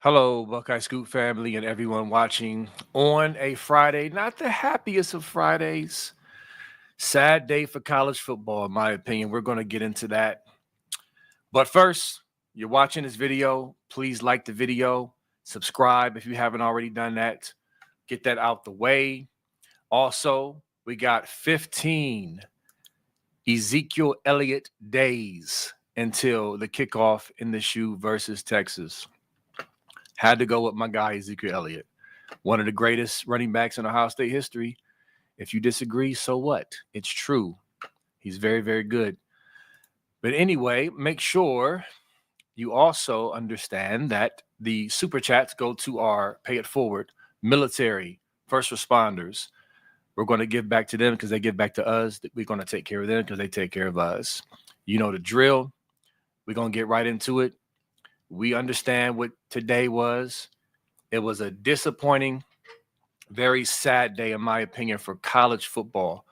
Hello, Buckeye Scoop family and everyone watching on a Friday. Not the happiest of Fridays. Sad day for college football, in my opinion. We're going to get into that. But first, you're watching this video. Please like the video, subscribe if you haven't already done that. Get that out the way. Also, we got 15 Ezekiel Elliott days until the kickoff in the shoe versus Texas. Had to go with my guy, Ezekiel Elliott, one of the greatest running backs in Ohio State history. If you disagree, so what? It's true. He's very, very good. But anyway, make sure you also understand that the super chats go to our pay it forward military, first responders. We're going to give back to them because they give back to us. We're going to take care of them because they take care of us. You know the drill. We're going to get right into it. We understand what today was. It was a disappointing, very sad day, in my opinion, for college football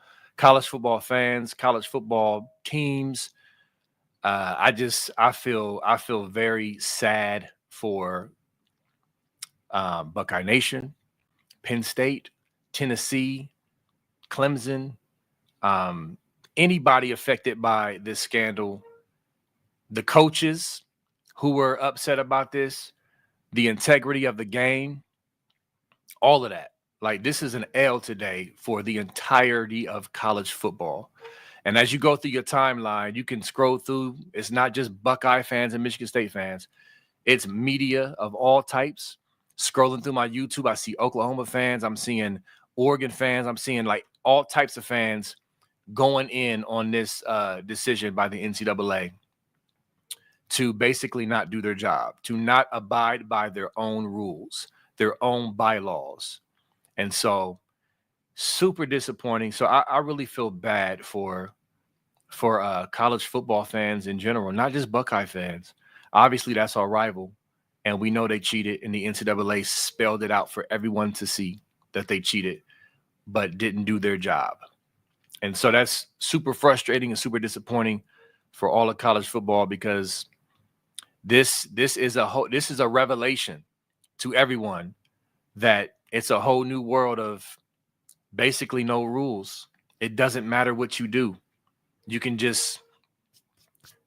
fans, college football teams. I feel very sad for Buckeye Nation, Penn State, Tennessee, Clemson, anybody affected by this scandal, the coaches who were upset about this, the integrity of the game, all of that. Like, this is an L today for the entirety of college football. And as you go through your timeline, you can scroll through. It's not just Buckeye fans and Michigan State fans. It's media of all types. Scrolling through my YouTube, I see Oklahoma fans. I'm seeing Oregon fans. I'm seeing like all types of fans going in on this decision by the NCAA to basically not do their job, to not abide by their own rules, their own bylaws. And so super disappointing. So I really feel bad for college football fans in general, not just Buckeye fans. Obviously, that's our rival, and we know they cheated, and the NCAA spelled it out for everyone to see that they cheated, but didn't do their job. And so that's super frustrating and super disappointing for all of college football because this is a revelation to everyone that it's a whole new world of basically no rules. It doesn't matter what you do. You can just,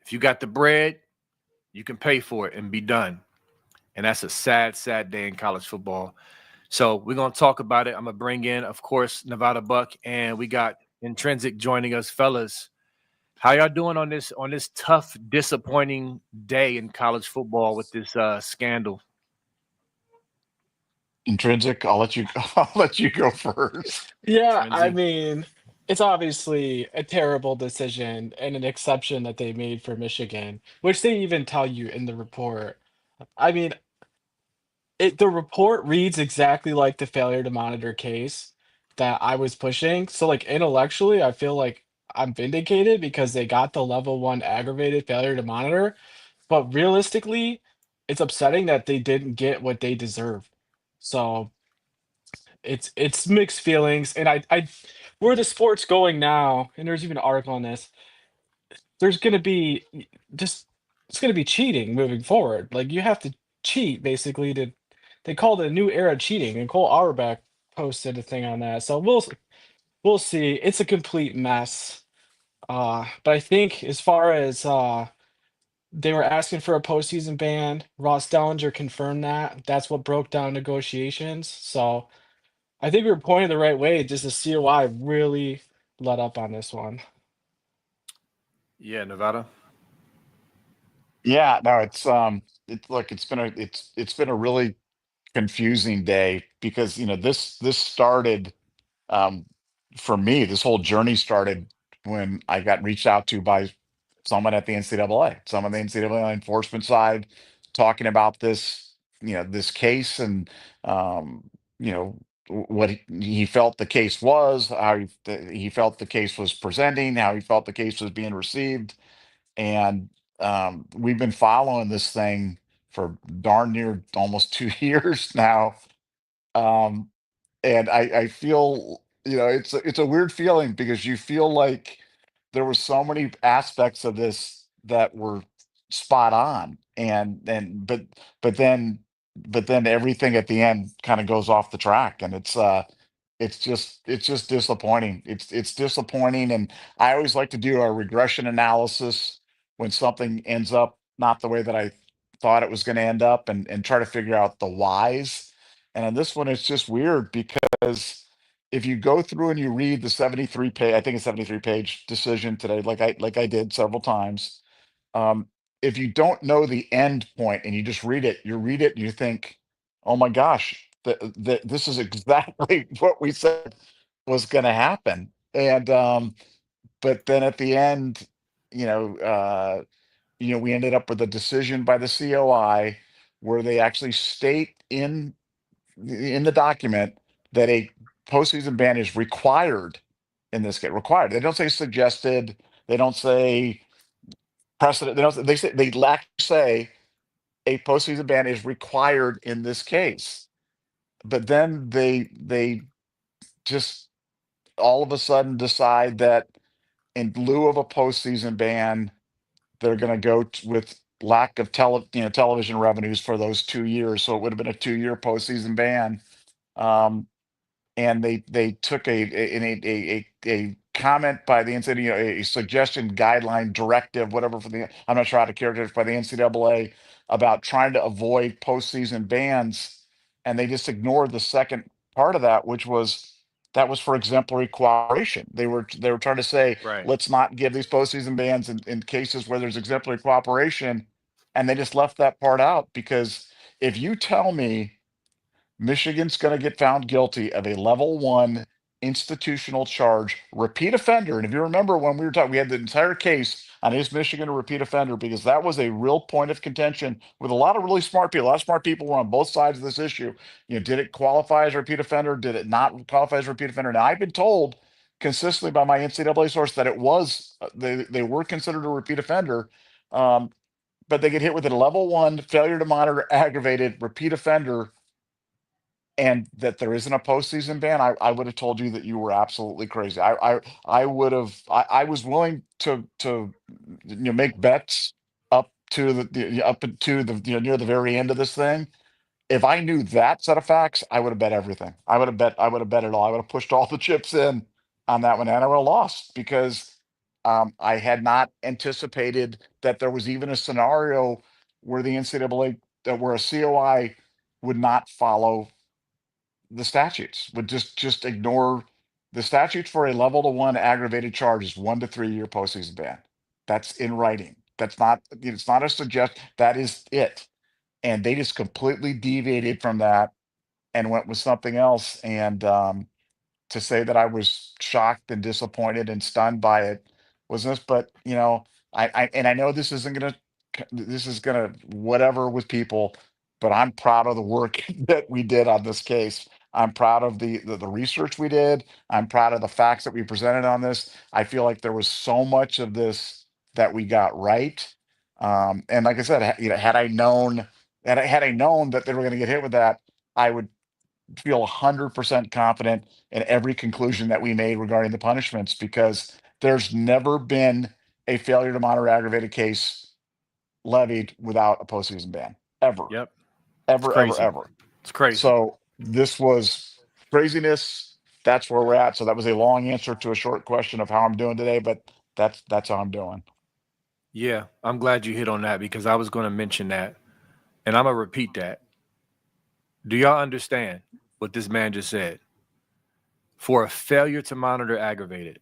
if you got the bread, you can pay for it and be done. And that's a sad, sad day in college football. So we're going to talk about it. I'm going to bring in, of course, Nevada Buck, and we got Intrinsic joining us. Fellas, how y'all doing on this tough, disappointing day in college football with this scandal? Intrinsic, I'll let you I'll let you go first. Yeah, I Intrinsic. mean, it's obviously a terrible decision and an exception that they made for Michigan, which they even tell you in the report. I mean, the report reads exactly like the failure to monitor case that I was pushing. So like intellectually, I feel like I'm vindicated because they got the level one aggravated failure to monitor. But realistically, it's upsetting that they didn't get what they deserve. So it's mixed feelings, and I where the sport's going now, and there's even an article on this. There's gonna be just it's gonna be cheating moving forward. Like you have to cheat basically to. They call it a new era cheating, and Cole Auerbach posted a thing on that. So we'll see. It's a complete mess. But I think as far as they were asking for a postseason ban, Ross Dellinger confirmed that. That's what broke down negotiations. So I think we were pointing the right way, just the COI really let up on this one. Yeah, Nevada. Yeah, no, look, it's been a really confusing day because this started um for me, this whole journey started when I got reached out to by someone at the NCAA, some of the NCAA enforcement side talking about this case and you know what he felt the case was, how he felt the case was presenting, how he felt the case was being received. And we've been following this thing for darn near almost 2 years now. Um, and I feel, it's a weird feeling because you feel like there were so many aspects of this that were spot on, and but then but then everything at the end kind of goes off the track, and it's just disappointing. It's disappointing, and I always like to do a regression analysis when something ends up not the way that I thought it was going to end up, and try to figure out the whys. And on this one, it's just weird because if you go through and you read the 73 page, I think it's 73 page decision today, like I did several times. Um, if you don't know the end point and you just read it, and you think, oh my gosh, this is exactly what we said was going to happen. And but then at the end, you know, uh, we ended up with a decision by the COI where they actually state in the document that a postseason ban is required in this case. Required. They don't say suggested. They don't say precedent. They don't. They say they lack say a postseason ban is required in this case. But then they just all of a sudden decide that in lieu of a postseason ban, they're going to go with lack of television revenues for those 2 years. So it would have been a 2-year postseason ban. Um, and they took a comment by the NCAA, a suggestion, guideline, directive, whatever for the I'm not sure how to characterize by the NCAA about trying to avoid postseason bans, and they just ignored the second part of that, which was that was for exemplary cooperation. They were trying to say Right. let's not give these postseason bans in cases where there's exemplary cooperation, and they just left that part out because if you tell me Michigan's going to get found guilty of a level 1 institutional charge, repeat offender. And if you remember when we were talking, we had the entire case on is Michigan a repeat offender because that was a real point of contention with a lot of really smart people. A lot of smart people were on both sides of this issue. Did it qualify as a repeat offender? Did it not qualify as a repeat offender? Now, I've been told consistently by my NCAA source that it was, they were considered a repeat offender. But they get hit with a level 1 failure to monitor aggravated repeat offender and that there isn't a postseason ban, I would have told you that you were absolutely crazy. I would have. I was willing to make bets up to up to the near the very end of this thing. If I knew that set of facts, I would have bet everything. I would have bet. I would have bet it all. I would have pushed all the chips in on that one, and I would have lost because I had not anticipated that there was even a scenario where the NCAA, where a COI would not follow the statutes, would just ignore the statutes for a level to 1 aggravated charge is 1 to 3 year postseason ban. That's in writing. That's not, it's not a suggest, that is it. And they just completely deviated from that and went with something else. And to say that I was shocked and disappointed and stunned by it was this, but I know this is gonna whatever with people, but I'm proud of the work that we did on this case. I'm proud of the research we did. I'm proud of the facts that we presented on this. I feel like there was so much of this that we got right. And like I said, had I known that they were going to get hit with that, I would feel 100% confident in every conclusion that we made regarding the punishments because there's never been a failure to monitor aggravated case levied without a postseason ban ever, Yep. It's ever, ever, crazy. ever. It's crazy. So this was craziness. That's where we're at. So that was a long answer to a short question of how I'm doing today, but that's how I'm doing. Yeah, I'm glad you hit on that because I was going to mention that, and I'm gonna repeat that. Do y'all understand what this man just said? For a failure to monitor aggravated,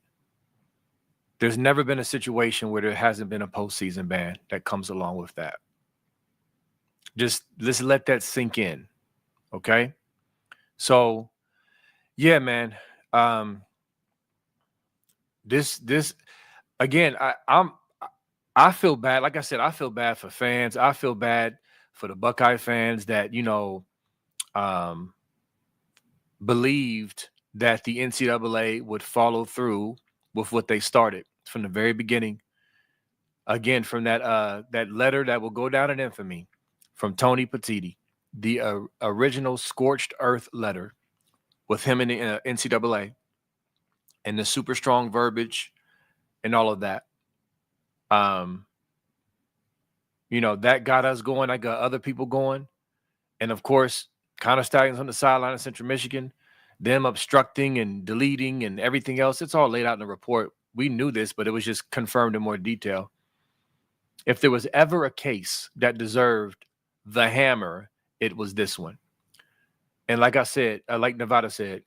there's never been a situation where there hasn't been a postseason ban that comes along with that. Just let's let that sink in, okay? So, yeah, man. This again. I feel bad. Like I said, I feel bad for fans. I feel bad for the Buckeye fans that um, believed that the NCAA would follow through with what they started from the very beginning. Again, from that letter that will go down in infamy from Tony Petitti, the original scorched earth letter with him in the NCAA and the super strong verbiage and all of that. That got us going. I got other people going. And of course, Connor Stallions on the sideline of Central Michigan, them obstructing and deleting and everything else. It's all laid out in the report. We knew this, but it was just confirmed in more detail. If there was ever a case that deserved the hammer, it was this one. And like I said, like Nevada said,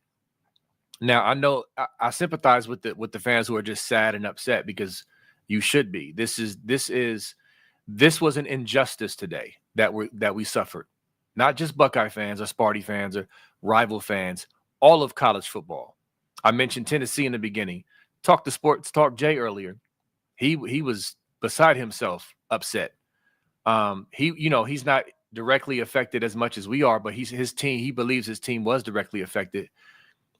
now I know I sympathize with the fans who are just sad and upset, because you should be. This was an injustice today that we suffered. Not just Buckeye fans or Sparty fans or rival fans, all of college football. I mentioned Tennessee in the beginning. Talk to Sports Talk Jay earlier. He was beside himself, upset. He's not directly affected as much as we are, but his team. He believes his team was directly affected.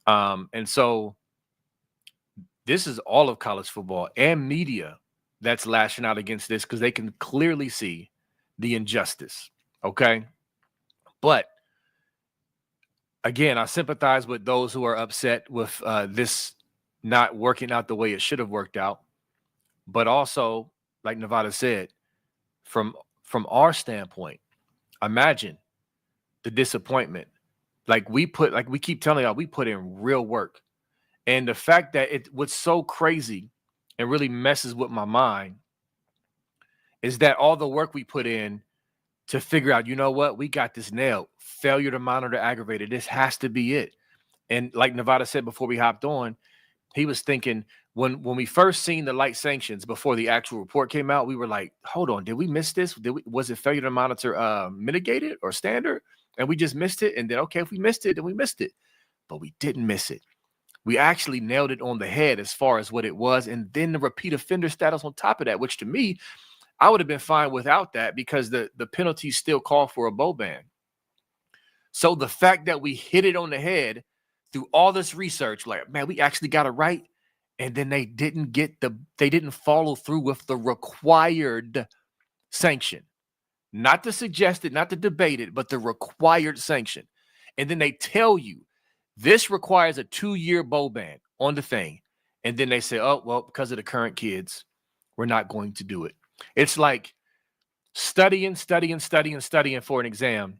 And so this is all of college football and media that's lashing out against this, because they can clearly see the injustice. Okay. But again, I sympathize with those who are upset with this not working out the way it should have worked out. But also, like Nevada said, from our standpoint, imagine the disappointment. Like we keep telling y'all, we put in real work. And the fact that it was so crazy and really messes with my mind is that all the work we put in to figure out, you know what, we got this nailed. Failure to monitor aggravated. This has to be it. And like Nevada said before we hopped on, he was thinking when we first seen the light sanctions before the actual report came out, we were like, hold on, did we miss this? Was it failure to monitor mitigated or standard? And we just missed it. And then, okay, if we missed it, then we missed it. But we didn't miss it. We actually nailed it on the head as far as what it was. And then the repeat offender status on top of that, which to me, I would have been fine without that, because the penalties still call for a bowl ban. So the fact that we hit it on the head through all this research, like, man, we actually got it right. And then they didn't follow through with the required sanction, not the suggested, not the debated, but the required sanction. And then they tell you this requires a 2-year bowl ban on the thing. And then they say, oh, well, because of the current kids, we're not going to do it. It's like studying for an exam,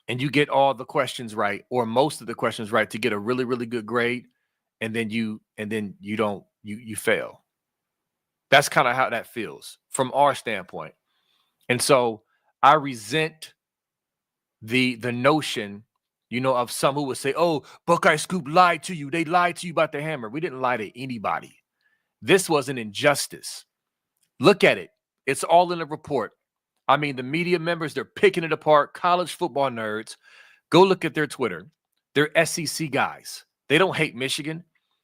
and you get all the questions right, or most of the questions right, to get a really, really good grade, and then you fail. That's kind of how that feels from our standpoint. And so I resent the notion, of some who would say, oh, Buckeye Scoop lied to you. They lied to you about the hammer. We didn't lie to anybody. This was an injustice. Look at it. It's all in the report. I mean, the media members, they're picking it apart. College football nerds, go look at their Twitter. They're SEC guys. They don't hate Michigan.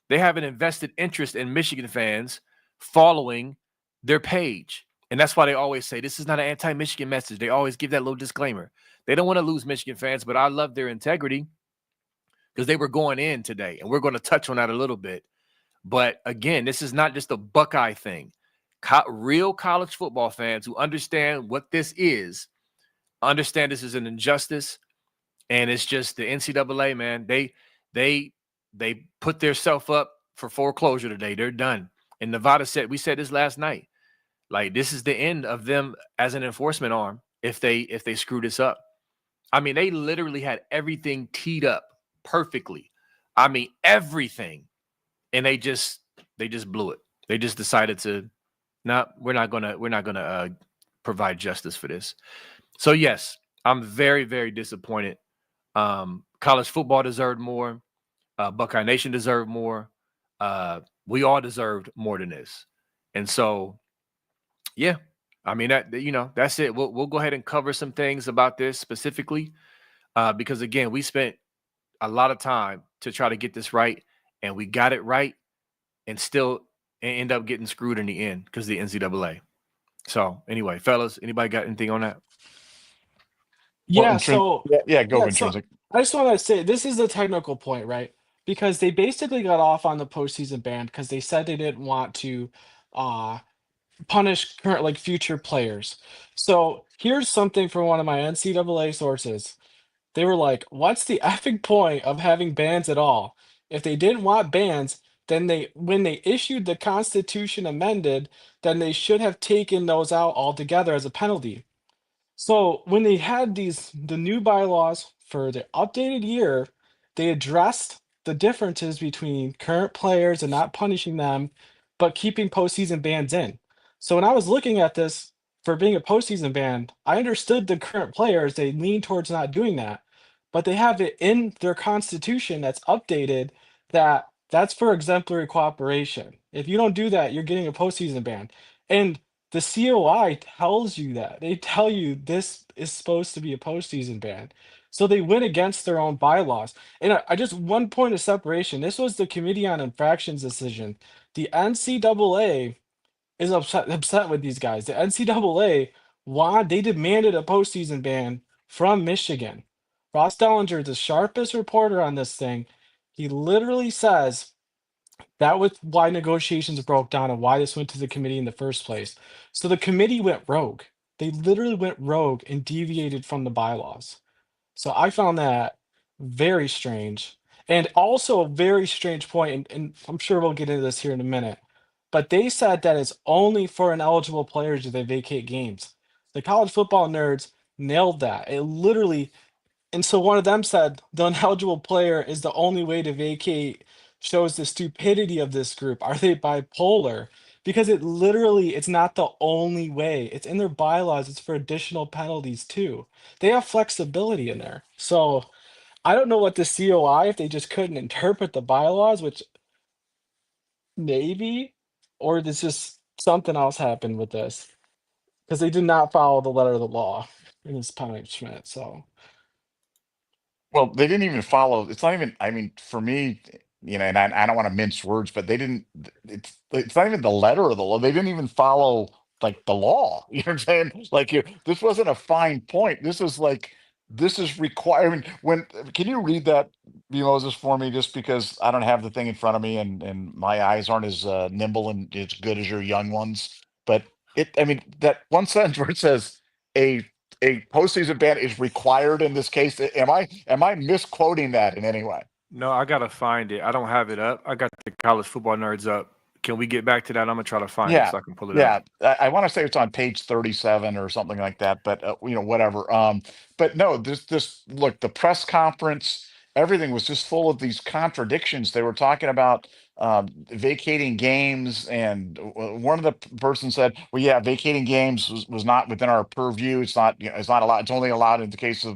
They have an invested interest in Michigan fans following their page. And that's why they always say this is not an anti-Michigan message. They always give that little disclaimer. They don't want to lose Michigan fans, but I love their integrity, because they were going in today, and we're going to touch on that a little bit. But again, this is not just a Buckeye thing. Real college football fans who understand what this is, understand this is an injustice, and it's just the NCAA, man. They put themselves up for foreclosure today. They're done. And Nevada said, we said this last night, like, this is the end of them as an enforcement arm if they screw this up. I mean, they literally had everything teed up perfectly. I mean, everything. And they just blew it. They just decided to, we're not gonna provide justice for this. So yes, I'm very, very disappointed. College football deserved more. Buckeye Nation deserved more. We all deserved more than this. And so, yeah, I mean, that's it. We'll go ahead and cover some things about this specifically, because again, we spent a lot of time to try to get this right, and we got it right, and still end up getting screwed in the end because of the NCAA. So anyway, fellas, anybody got anything on that? Yeah, so Go so intrinsic. I just want to say this is a technical point, right? Because they basically got off on the postseason ban because they said they didn't want to uh punish current like future players. So here's something from one of my NCAA sources. They were like, what's the effing point of having bans at all? If they didn't want bans, then when they issued the Constitution amended, then they should have taken those out altogether as a penalty. So when they had the new bylaws for the updated year, they addressed the differences between current players and not punishing them, but keeping postseason bans in. So when I was looking at this for being a postseason ban, I understood the current players, they lean towards not doing that, but they have it in their constitution that's updated that that's for exemplary cooperation. If you don't do that, you're getting a postseason ban. And the COI tells you that. They tell you this is supposed to be a postseason ban. So they went against their own bylaws. And I just one point of separation. This was the Committee on Infractions decision. The NCAA is upset with these guys. The NCAA they demanded a postseason ban from Michigan. Ross Dellinger, the sharpest reporter on this thing, he literally says that was why negotiations broke down and why this went to the committee in the first place. So the committee went rogue. They literally went rogue and deviated from the bylaws. So I found that very strange. And also a very strange point, and I'm sure we'll get into this here in a minute, but they said that it's only for ineligible players do they vacate games. The college football nerds nailed that. It literally and so one of them said the ineligible player is the only way to vacate shows the stupidity of this group. Are they bipolar? Because it's not the only way. It's in their bylaws. It's for additional penalties too. They have flexibility in there. So I don't know what the COI if they just couldn't interpret the bylaws, which maybe, or there's just something else happened with this because they did not follow the letter of the law in this punishment. So. Well, they didn't even follow. It's not even. I mean, for me, and I don't want to mince words, but they didn't. It's not even the letter of the law. They didn't even follow like the law. You know what I'm saying? Like this wasn't a fine point. This is required. I mean, can you read that, Moses, for me? Just because I don't have the thing in front of me, and my eyes aren't as nimble and as good as your young ones. But I mean, that one sentence where it says a a postseason ban is required in this case. Am I misquoting that in any way? No, I gotta find it. I don't have it up. I got the college football nerds up. Can we get back to that? I'm gonna try to find it Yeah, so I can pull it yeah. up. I want to say it's on page 37 or something like that, but whatever. But no, this look, the press conference, everything was just full of these contradictions. They were talking about vacating games, and one of the person said, "Well, yeah, vacating games was not within our purview. It's not, it's not allowed. It's only allowed in the case of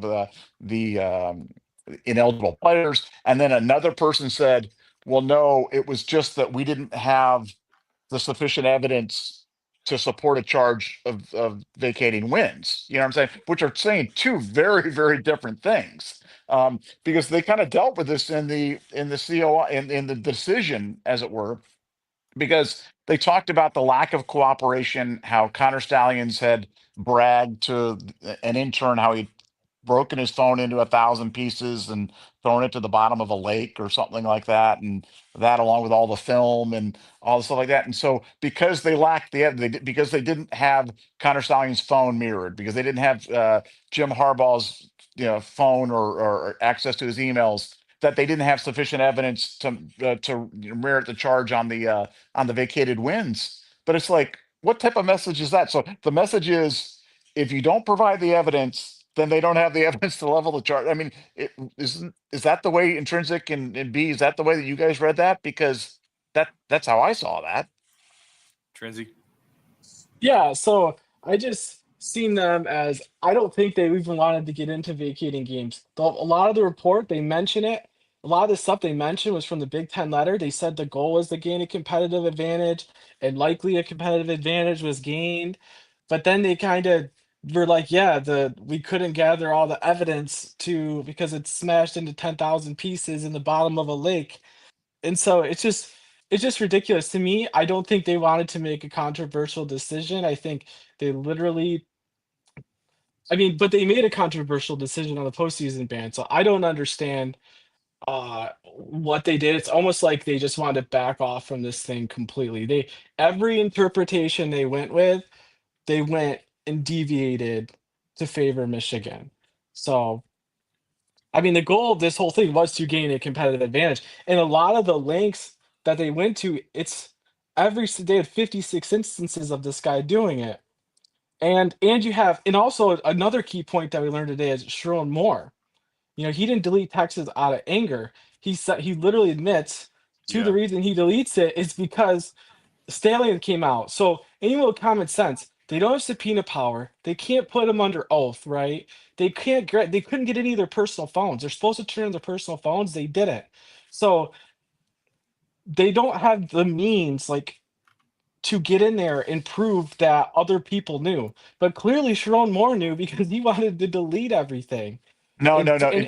the ineligible players." And then another person said, "Well, no, it was just that we didn't have the sufficient evidence to support a charge of vacating wins." You know what I'm saying? Which are saying two very, very different things. Because they kind of dealt with this in the COI in the decision, as it were, because they talked about the lack of cooperation, how Connor Stallions had bragged to an intern how he broken his phone into 1,000 pieces and thrown it to the bottom of a lake or something like that, and that along with all the film and all the stuff like that. And so because they lacked because they didn't have Connor Stalions' phone mirrored, because they didn't have Jim Harbaugh's phone or access to his emails, that they didn't have sufficient evidence to merit the charge on the vacated wins. But it's like, what type of message is that? So the message is, if you don't provide the evidence, then they don't have the evidence to level the charge. I mean, is that the way Intrinsic and B, is that the way that you guys read that? Because that's how I saw that. Trinzy. Yeah, so I just seen them as I don't think they even wanted to get into vacating games. A lot of the report they mention it. A lot of the stuff they mentioned was from the Big Ten letter. They said the goal was to gain a competitive advantage, and likely a competitive advantage was gained. But then they kind of were like, yeah, the we couldn't gather all the evidence to because it's smashed into 10,000 pieces in the bottom of a lake. And so it's just ridiculous to me. I don't think they wanted to make a controversial decision. I think they literally I mean, but they made a controversial decision on the postseason ban. So I don't understand what they did. It's almost like they just wanted to back off from this thing completely. Every interpretation they went with, they went and deviated to favor Michigan. So I mean, the goal of this whole thing was to gain a competitive advantage. And a lot of the links that they went to, they had 56 instances of this guy doing it. And you have, and also another key point that we learned today is Sherrone Moore. He didn't delete texts out of anger. He literally admits to the Yeah. reason he deletes it is because Stallion came out. So anyone with common sense, they don't have subpoena power. They can't put him under oath, right? They couldn't get any of their personal phones. They're supposed to turn in their personal phones. They didn't. So they don't have the means like to get in there and prove that other people knew. But clearly Sharon Moore knew because he wanted to delete everything. No, And no, no. and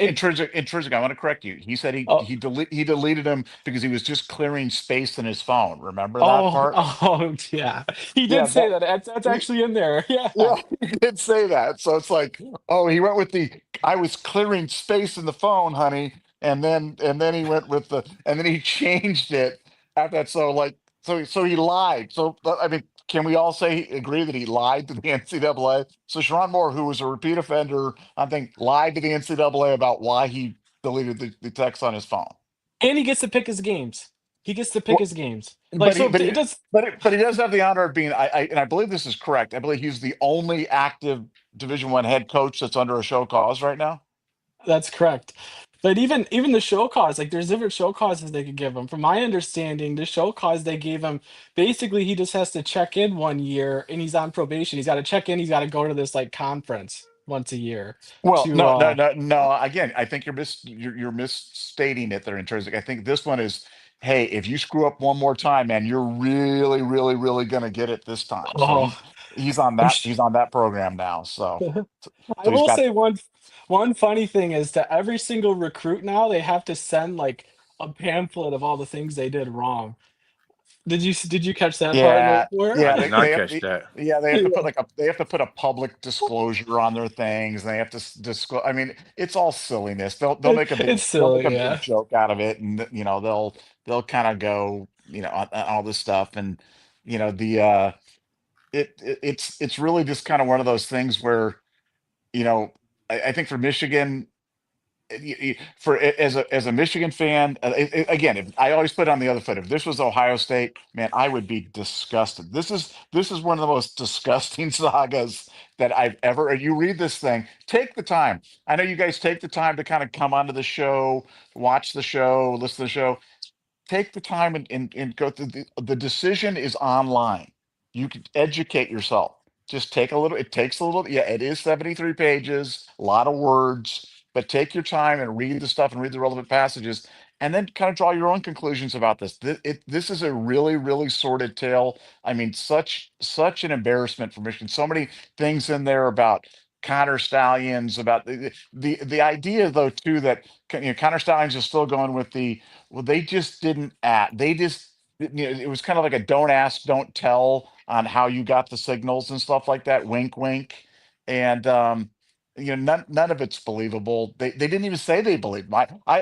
Intrinsic. I want to correct you. He said oh, he deleted him because he was just clearing space in his phone. Remember that oh, part? oh, yeah. He Yeah, did say that. That's actually in there. Yeah. yeah, he did say that. So it's like, oh, he went with the I was clearing space in the phone, honey, and then he went with the and then he changed it after that. So he lied. So I mean, can we all say agree that he lied to the NCAA? So Sharon Moore, who was a repeat offender, I think lied to the NCAA about why he deleted the text on his phone. And he gets to pick his games. He gets to pick Well, his games. Like but he so but he it does. but he does have the honor of being and I believe this is correct. I believe he's the only active Division 1 head coach that's under a show cause right now. That's correct. But even the show cause, like there's different show causes they could give him. From my understanding, the show cause they gave him, basically he just has to check in 1 year and he's on probation. He's got to check in, he's got to go to this like conference once a year Well, to no, no, no, no. Again, I think you're misstating it there, Intrinsic. I think this one is, hey, if you screw up one more time, man, you're really, really, really gonna get it this time. So oh he's on I'm that sh- he's on that program now. So I so he's will got say one funny thing is that every single recruit now they have to send like a pamphlet of all the things they did wrong. Did you catch that part in the Yeah, report? I yeah, did they not have catch that. yeah, they have to put Yeah. like they have to put a public disclosure on their things. And they have to disclose. I mean, it's all silliness. It's They'll make a silly, big yeah. joke out of it, and they'll kind of go on all this stuff, and the it's really just kind of one of those things where you know I think for Michigan as a Michigan fan, again, if I always put it on the other foot, if this was Ohio State, man, I would be disgusted. This is one of the most disgusting sagas that I've ever. And you read this thing, take the time. I know you guys take the time to kind of come onto the show, watch the show, listen to the show, take the time and go through the decision is online. You can educate yourself. Just take a little, it takes a little, yeah, it is 73 pages, a lot of words, but take your time and read the stuff and read the relevant passages and then kind of draw your own conclusions about this. This is a really, really sordid tale. I mean, such an embarrassment for Michigan. So many things in there about Connor Stallions, about the idea though too that Connor Stallions is still going with the well, they just didn't act. They just, it was kind of like a don't ask, don't tell on how you got the signals and stuff like that. Wink, wink. And, none of it's believable. They didn't even say they believed.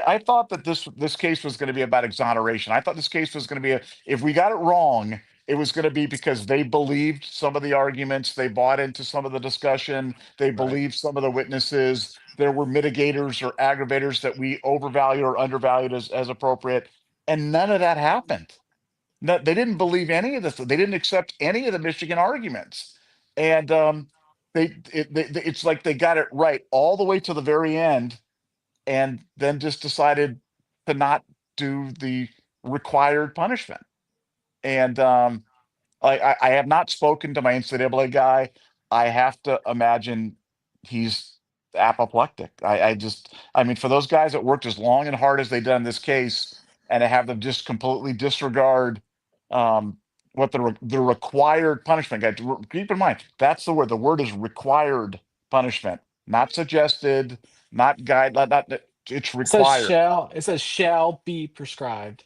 I thought that this case was going to be about exoneration. I thought this case was going to be if we got it wrong, it was going to be because they believed some of the arguments, they bought into some of the discussion, they Right. believed some of the witnesses, there were mitigators or aggravators that we overvalued or undervalued as appropriate, and none of that happened. No, they didn't believe any of this. They didn't accept any of the Michigan arguments, and it's like they got it right all the way to the very end, and then just decided to not do the required punishment. And I have not spoken to my NCAA guy. I have to imagine he's apoplectic. I mean, for those guys that worked as long and hard as they did in this case, and to have them just completely disregard um, what the required punishment. Guys, keep in mind that's the word. The word is required punishment, not suggested, not guide, not it's required. It says shall be prescribed.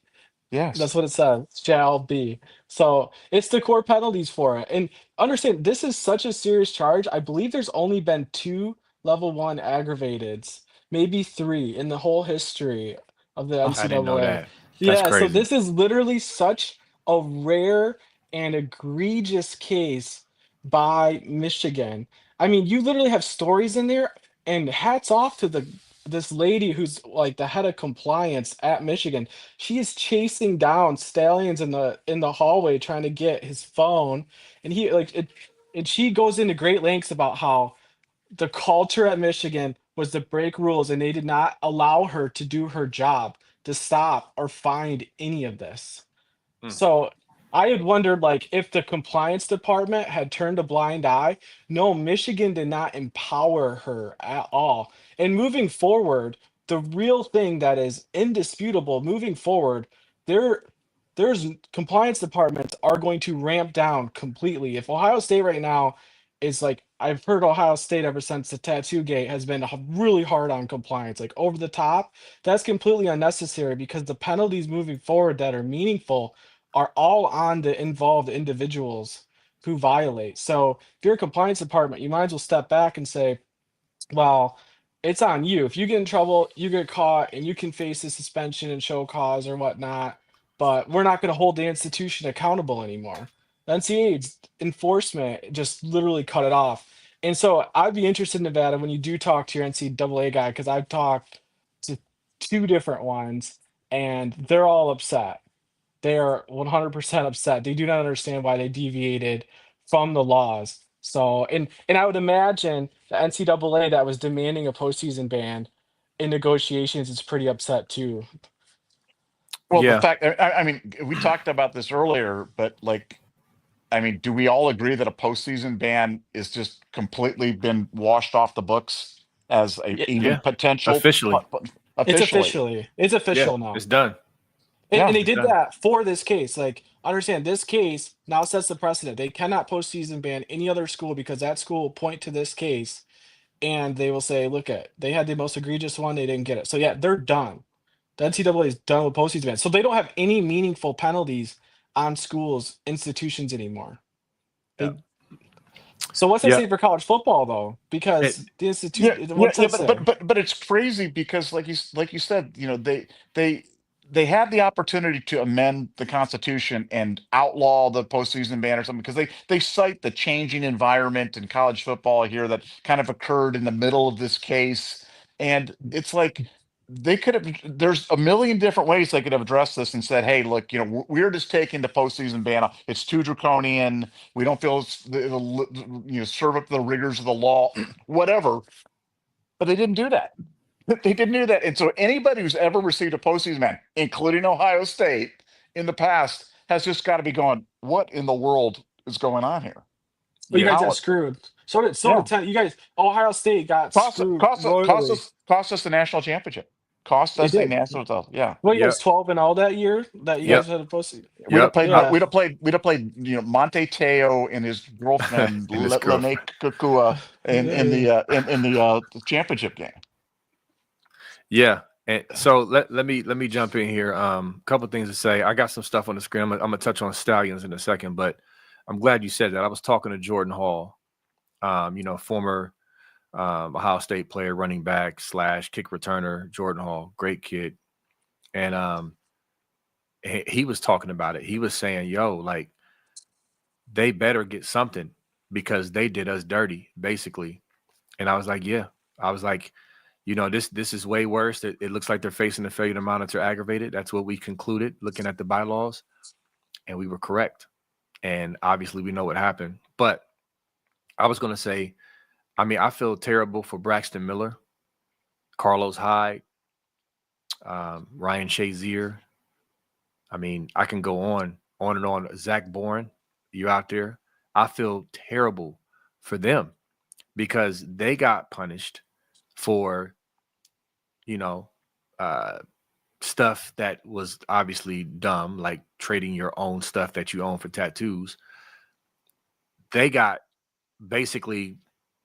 That's Yes. what it says, shall be. So it's the core penalties for it. And understand, this is such a serious charge. I believe there's only been two level one aggravateds, maybe three in the whole history of the Oh, I didn't know NCAA. that. That's Yeah, so crazy. this is literally such a rare and egregious case by Michigan. I mean, you literally have stories in there, and hats off to this lady who's like the head of compliance at Michigan. She is chasing down Stallions in the hallway trying to get his phone, and he like And she goes into great lengths about how the culture at Michigan was to break rules, and they did not allow her to do her job to stop or find any of this. Mm. So I had wondered, like, if the compliance department had turned a blind eye. No, Michigan did not empower her at all. And moving forward, the real thing that is indisputable moving forward, there there's compliance departments are going to ramp down completely. If Ohio State right now is like, I've heard Ohio State ever since the tattoo gate has been really hard on compliance, like over the top. That's completely unnecessary because the penalties moving forward that are meaningful are all on the involved individuals who violate. So if you're a compliance department, you might as well step back and say, well, it's on you. If you get in trouble, you get caught, and you can face a suspension and show cause or whatnot. But we're not going to hold the institution accountable anymore. The NCAA's enforcement just literally cut it off. And so I'd be interested, Nevada, when you do talk to your NCAA guy, because I've talked to two different ones, and they're all upset. They are 100% upset. They do not understand why they deviated from the laws. So, and I would imagine the NCAA that was demanding a postseason ban in negotiations is pretty upset too. Well, the Yeah. fact, I mean, we talked about this earlier, but like, I mean, do we all agree that a postseason ban is just completely been washed off the books as a Yeah, even Yeah. potential Officially. officially? it's Yeah. official now. It's done. Yeah. And they It's did done. that for this case. Like, understand this case now sets the precedent. They cannot postseason ban any other school because that school will point to this case and they will say, look at they had the most egregious one, they didn't get it. So yeah, they're done. The NCAA is done with postseason bans. So they don't have any meaningful penalties on schools, institutions anymore. Yeah. They so what's that Yeah. say for college football though? It, Because the Yeah, institute yeah, what's yeah, that say? but it's crazy because like you said, you know, they they had the opportunity to amend the Constitution and outlaw the postseason ban or something because they cite the changing environment in college football here that kind of occurred in the middle of this case, and it's like they could have. There's a million different ways they could have addressed this and said, "Hey, look, you know, we're just taking the postseason ban off. It's too draconian. We don't feel it'll you know serve up the rigors of the law, whatever." But they didn't do that. They didn't do that. And so anybody who's ever received a postseason ban, including Ohio State in the past, has just got to be going, what in the world is going on here? Well, you yeah. guys got How screwed. So yeah. did you guys Ohio State got screwed royally. Cost us the national championship. Cost It us a did. national title. Yeah. Well, you Yep. guys 12-0 that year that you Yep. guys had a postseason. Yep. Yeah. We'd have played, you know, Monte Teo and his girlfriend And this Lene girlfriend. Kukua Yeah. in the championship game. Yeah. And so let me jump in here. Couple things to say. I got some stuff on the screen. I'm gonna touch on Stallions in a second, but I'm glad you said that. I was talking to Jordan Hall, you know, former Ohio State player, running back / kick returner, Jordan Hall, great kid. And he was talking about it. He was saying, yo, like, they better get something because they did us dirty, basically. And I was like, yeah. I was like, you know, this is way worse. It looks like they're facing the failure to monitor aggravated. That's what we concluded looking at the bylaws. And we were correct. And obviously we know what happened. But I was going to say, I mean, I feel terrible for Braxton Miller, Carlos Hyde, Ryan Shazier. I mean, I can go on and on. Zach Bourne, you out there. I feel terrible for them because they got punished for, you know, stuff that was obviously dumb, like trading your own stuff that you own for tattoos. They got basically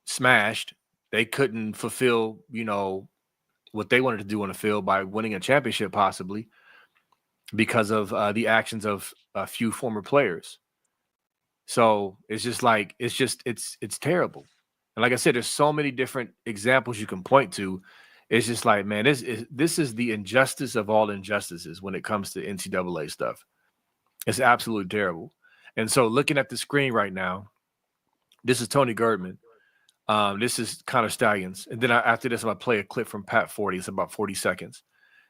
smashed. They couldn't fulfill, you know, what they wanted to do on the field by winning a championship, possibly because of the actions of a few former players. So it's just like it's terrible. And like I said, there's so many different examples you can point to. It's just like, man, this is the injustice of all injustices when it comes to NCAA stuff. It's absolutely terrible. And so looking at the screen right now, this is Tony Girdman. This is Connor Stallions. And then after this, I'm going to play a clip from Pat 40. It's about 40 seconds.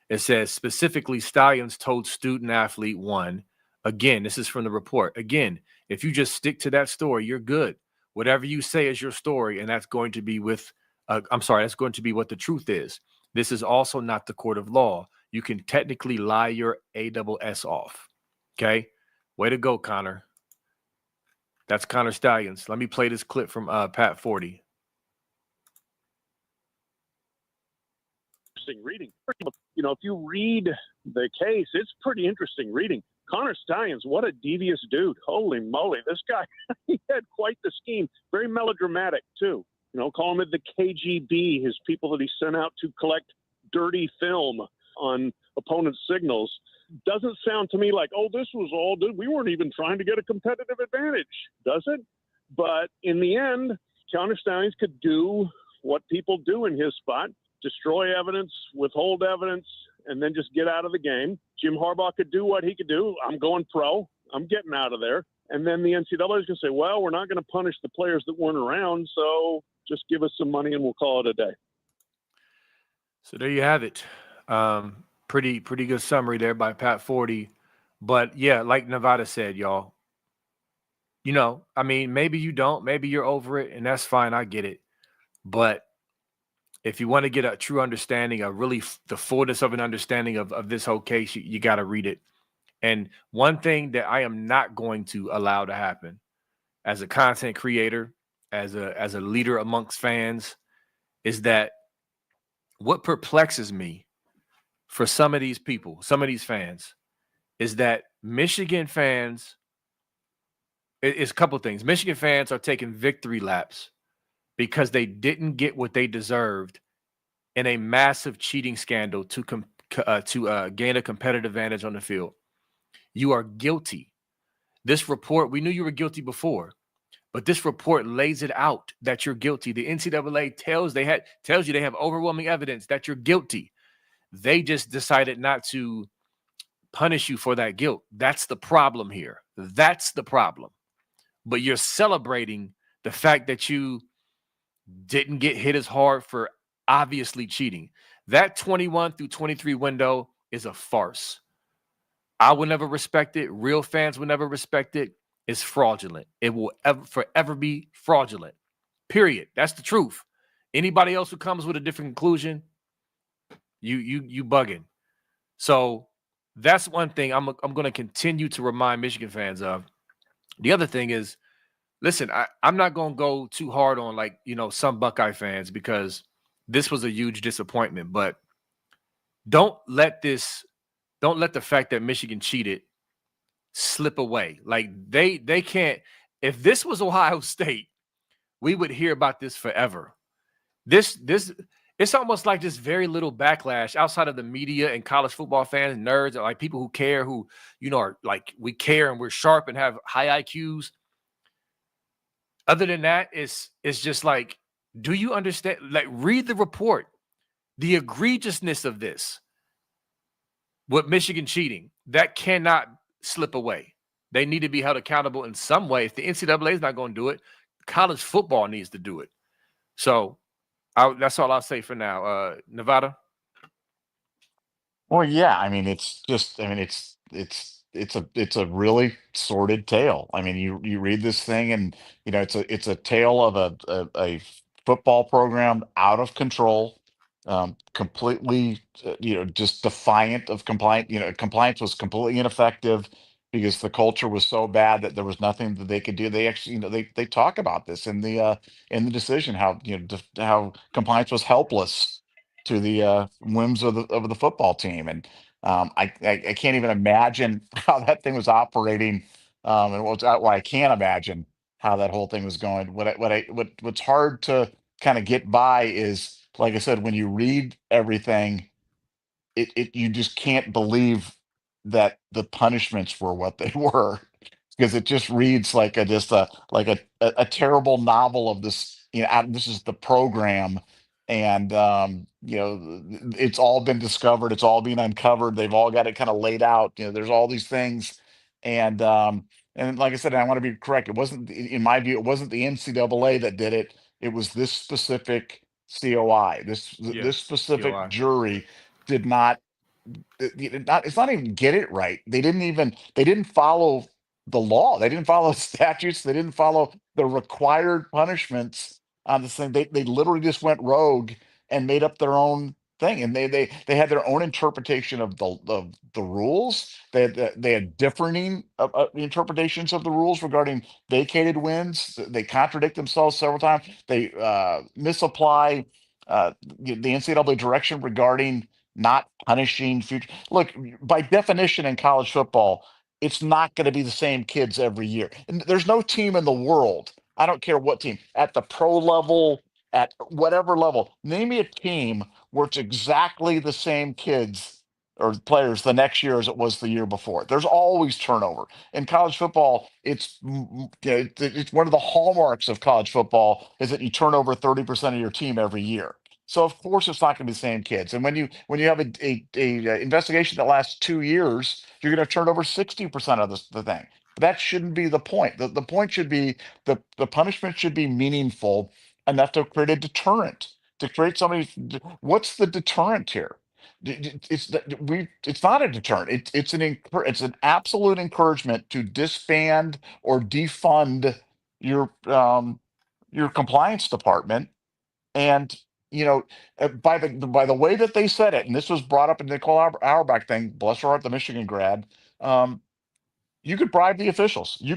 It says, specifically, Stallions told student athlete one, again, this is from the report. Again, if you just stick to that story, you're good. Whatever you say is your story, and that's going to be that's going to be what the truth is. This is also not the court of law. You can technically lie your ASS off. Okay? Way to go, Connor. That's Connor Stalions. Let me play this clip from Pat 40. Interesting reading. You know, if you read the case, it's pretty interesting reading. Connor Stalions, what a devious dude. Holy moly. This guy, he had quite the scheme. Very melodramatic, too. You know, call him the KGB, his people that he sent out to collect dirty film on opponents' signals. Doesn't sound to me like, oh, this was all good. We weren't even trying to get a competitive advantage, does it? But in the end, Connor Stalions could do what people do in his spot, destroy evidence, withhold evidence, and then just get out of the game. Jim Harbaugh could do what he could do. I'm going pro. I'm getting out of there. And then the NCAA is going to say, well, we're not going to punish the players that weren't around, so just give us some money and we'll call it a day. So there you have it. Pretty good summary there by Pat 40. But yeah, like Nevada said, y'all, you know, I mean, maybe you don't, maybe you're over it, and that's fine. I get it. But if you want to get a true understanding of really the fullness of an understanding of this whole case, you got to read it. And one thing that I am not going to allow to happen as a content creator, as a leader amongst fans, is that what perplexes me for some of these people, some of these fans, is that Michigan fans, it's a couple of things. Michigan fans are taking victory laps because they didn't get what they deserved in a massive cheating scandal to gain a competitive advantage on the field. You are guilty. This report, we knew you were guilty before, but this report lays it out that you're guilty. The NCAA tells you they have overwhelming evidence that you're guilty. They just decided not to punish you for that guilt. That's the problem here. That's the problem. But you're celebrating the fact that you didn't get hit as hard for obviously cheating. That 21 through 23 window is a farce. I will never respect it. Real fans will never respect it. It's fraudulent. It will forever be fraudulent. Period. That's the truth. Anybody else who comes with a different conclusion, you bugging. So that's one thing I'm going to continue to remind Michigan fans of. The other thing is, listen, I'm not going to go too hard on some Buckeye fans because this was a huge disappointment. But don't let the fact that Michigan cheated slip away. Like they can't. If this was Ohio State, we would hear about this forever. This it's almost like this very little backlash outside of the media and college football fans, nerds, or like people who care, who are like, we care and we're sharp and have high IQs. Other than that, it's just like, do you understand? Like, read the report, the egregiousness of this with Michigan cheating. That cannot slip away. They need to be held accountable in some way. If the NCAA is not going to do it, college football needs to do it. So that's all I'll say for now. Nevada? Well, yeah, I mean, it's a really sordid tale. I mean, you read this thing, and it's a tale of a football program out of control, completely, just defiant of compliance. Compliance was completely ineffective because the culture was so bad that there was nothing that they could do. They actually, they talk about this in the decision, how how compliance was helpless to the whims of the football team. And I can't even imagine how that thing was operating, and well, I can't imagine how that whole thing was going. What's hard to kind of get by is, like I said, when you read everything, you just can't believe that the punishments were what they were, because it just reads like a terrible novel of this. This is the program, and it's all been discovered, it's all been uncovered, they've all got it kind of laid out. There's all these things, and like I said, I want to be correct. It wasn't, in my view, it wasn't the NCAA that did it. It was this specific COI, this specific COI. jury did not, it's not even get it right. They didn't follow the law. They didn't follow statutes. They didn't follow the required punishments on this thing. They literally just went rogue and made up their own thing, and they had their own interpretation of the rules. They had differing interpretations of the rules regarding vacated wins. They contradict themselves several times. They misapply the NCAA direction regarding not punishing future. Look, by definition in college football, it's not going to be the same kids every year. And there's no team in the world, I don't care what team, at the pro level, at whatever level, name me a team where it's exactly the same kids or players the next year as it was the year before. There's always turnover. In college football, it's one of the hallmarks of college football is that you turn over 30% of your team every year. So of course it's not going to be the same kids. And when you have a investigation that lasts 2 years, you're going to turn over 60% of the thing. But that shouldn't be the point. The point should be the punishment should be meaningful enough to create a deterrent, to create somebody. What's the deterrent here? It's not a deterrent. It's an absolute encouragement to disband or defund your compliance department. And by the way that they said it, and this was brought up in the Nicole Auerbach thing, bless her heart, the Michigan grad. You could bribe the officials. There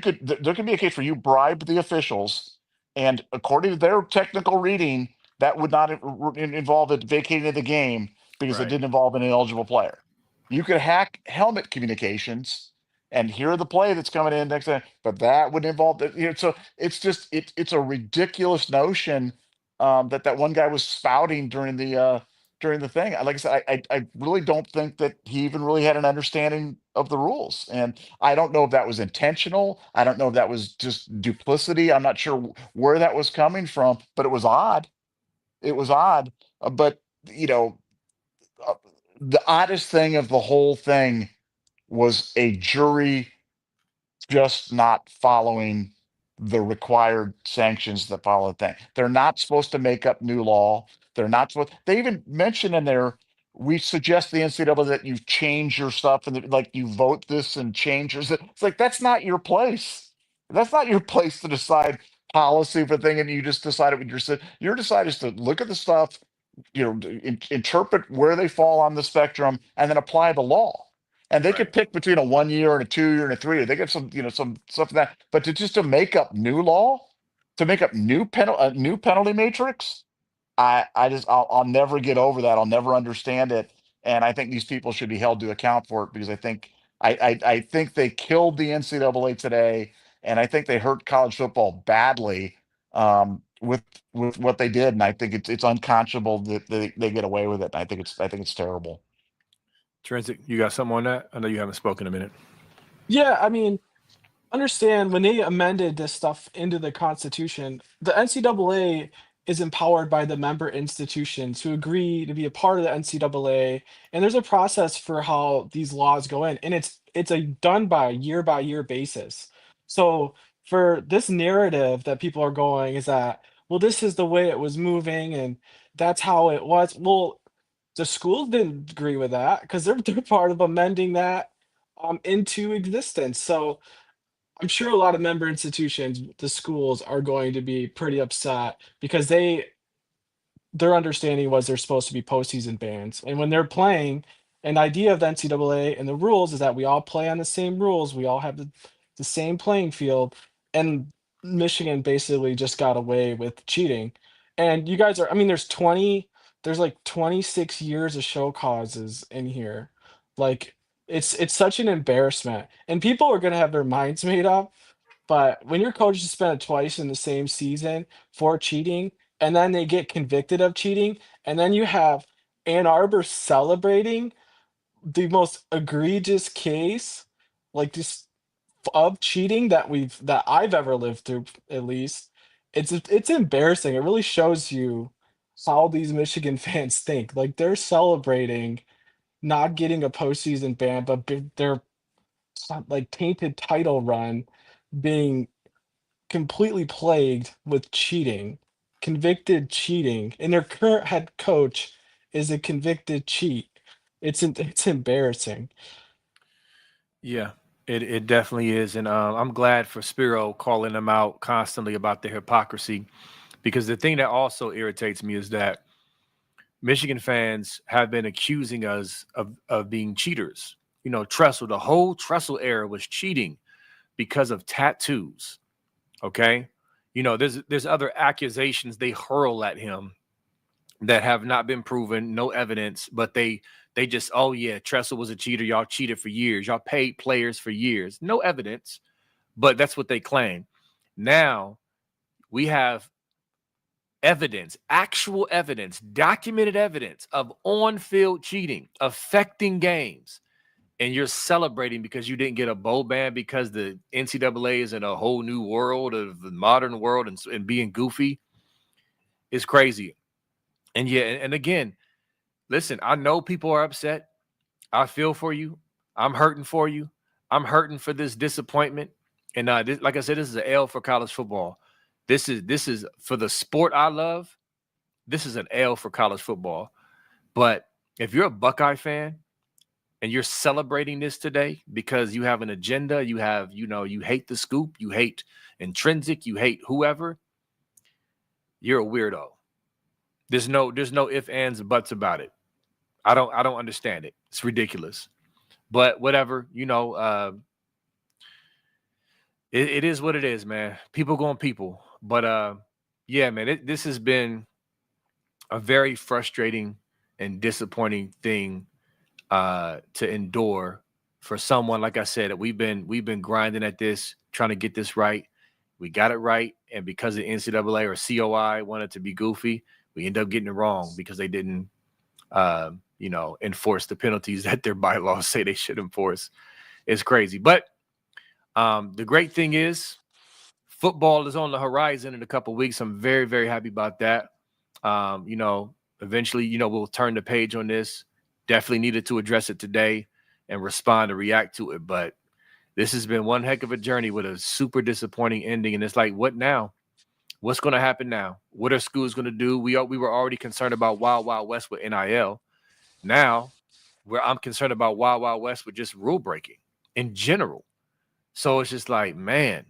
could be a case where you bribe the officials, and according to their technical reading, that would not involve it vacating of the game because it Right. didn't involve an ineligible player. You could hack helmet communications and hear the play that's coming in next time, but that would involve so it's a ridiculous notion that one guy was spouting during the thing. Like I said, I really don't think that he even really had an understanding of the rules. And I don't know if that was intentional. I don't know if that was just duplicity. I'm not sure where that was coming from, but it was odd. It was odd. But, uh, the oddest thing of the whole thing was a jury just not following the required sanctions that follow the thing. They're not supposed to make up new law. They're not supposed. They even mention in there, we suggest the NCAA that you change your stuff and like you vote this and change yours. It's like that's not your place. That's not your place to decide policy for thing, and you just decide it with your decide is to look at the stuff, interpret where they fall on the spectrum, and then apply the law. And they Right. could pick between a 1 year and a 2 year and a 3 year. They get some stuff like that. But to make up new law, to make up a new penalty matrix, I'll never get over that. I'll never understand it. And I think these people should be held to account for it because I think they killed the NCAA today, and I think they hurt college football badly with what they did. And I think it's unconscionable that they get away with it. And I think it's terrible. Transit, you got something on that? I know you haven't spoken in a minute. Yeah, I mean, understand when they amended this stuff into the Constitution, the NCAA is empowered by the member institutions who agree to be a part of the NCAA, and there's a process for how these laws go in, and it's a done by year basis. So for this narrative that people are going is that, well, this is the way it was moving, and that's how it was. Well, the schools didn't agree with that because they're part of amending that into existence. So I'm sure a lot of member institutions, the schools, are going to be pretty upset because their understanding was they're supposed to be postseason bans. And when they're playing, an idea of the NCAA and the rules is that we all play on the same rules. We all have the same playing field. And Michigan basically just got away with cheating. And you guys I mean, there's like 26 years of show causes in here. Like it's such an embarrassment. And people are gonna have their minds made up, but when your coach is suspended twice in the same season for cheating, and then they get convicted of cheating, and then you have Ann Arbor celebrating the most egregious case, like this of cheating that I've ever lived through, at least. It's embarrassing. It really shows you how these Michigan fans think. Like they're celebrating not getting a postseason ban, but their like tainted title run being completely plagued with cheating, convicted cheating, and their current head coach is a convicted cheat. It's embarrassing. Yeah. It definitely is, and I'm glad for Spiro calling them out constantly about their hypocrisy, because the thing that also irritates me is that Michigan fans have been accusing us of being cheaters. You know, Tressel, the whole Tressel era was cheating because of tattoos. Okay, you know, there's other accusations they hurl at him that have not been proven, no evidence, but they just, oh yeah, Tressel was a cheater. Y'all cheated for years. Y'all paid players for years. No evidence, but that's what they claim. Now we have evidence, actual evidence, documented evidence of on-field cheating affecting games. And you're celebrating because you didn't get a bowl ban because the NCAA is in a whole new world of the modern world, and being goofy is crazy. And yeah, and again, listen, I know people are upset. I feel for you. I'm hurting for you. I'm hurting for this disappointment. And like I said, this is an L for college football. This is for the sport I love. This is an L for college football. But if you're a Buckeye fan and you're celebrating this today because you have an agenda, you hate the scoop, you hate intrinsic, you hate whoever, you're a weirdo. There's no ifs, ands, and buts about it. I don't understand it. It's ridiculous. But whatever, it is what it is, man. People going people. But yeah, man, this has been a very frustrating and disappointing thing to endure for someone. Like I said, we've been grinding at this, trying to get this right. We got it right, and because the NCAA or COI wanted to be goofy, we end up getting it wrong because they didn't, enforce the penalties that their bylaws say they should enforce. It's crazy, but the great thing is football is on the horizon in a couple of weeks. I'm very, very happy about that. Eventually, we'll turn the page on this. Definitely needed to address it today and respond and react to it. But this has been one heck of a journey with a super disappointing ending. And it's like, what now? What's going to happen now? What are schools going to do? We were already concerned about Wild Wild West with NIL. Now, I'm concerned about Wild Wild West with just rule breaking in general. So it's just like, man,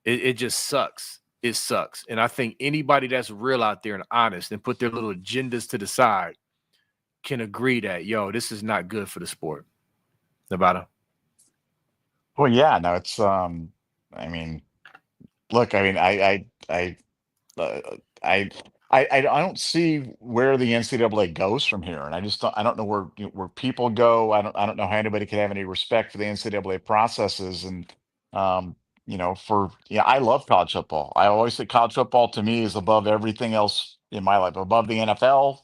it just sucks. It sucks. And I think anybody that's real out there and honest and put their little agendas to the side can agree that, yo, this is not good for the sport. Nevada. Well, yeah, no, it's I mean, look, I mean, uh, I, I don't see where the NCAA goes from here, and I don't know where people go. I don't know how anybody can have any respect for the NCAA processes, and um, I love college football. I always say college football to me is above everything else in my life, above the NFL,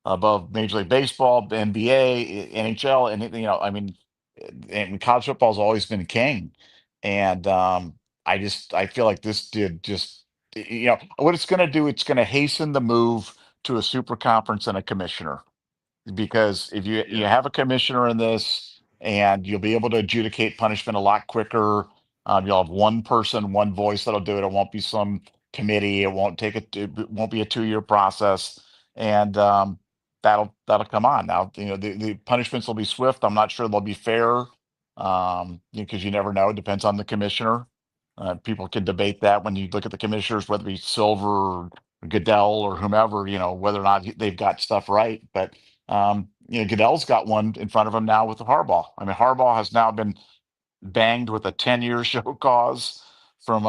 above Major League Baseball, NBA, NHL, and I mean, and college football has always been king, and I feel like this did just what it's going to do. It's going to hasten the move to a super conference and a commissioner, because if you have a commissioner in this, and you'll be able to adjudicate punishment a lot quicker. You'll have one person, one voice that'll do it. It won't be some committee. It won't be a 2-year process, and that'll come on. Now, the punishments will be swift. I'm not sure they'll be fair, because you never know. It depends on the commissioner. People can debate that when you look at the commissioners, whether it be Silver or Goodell or whomever, whether or not they've got stuff right. But Goodell's got one in front of him now with the Harbaugh. I mean, Harbaugh has now been banged with a 10-year show cause from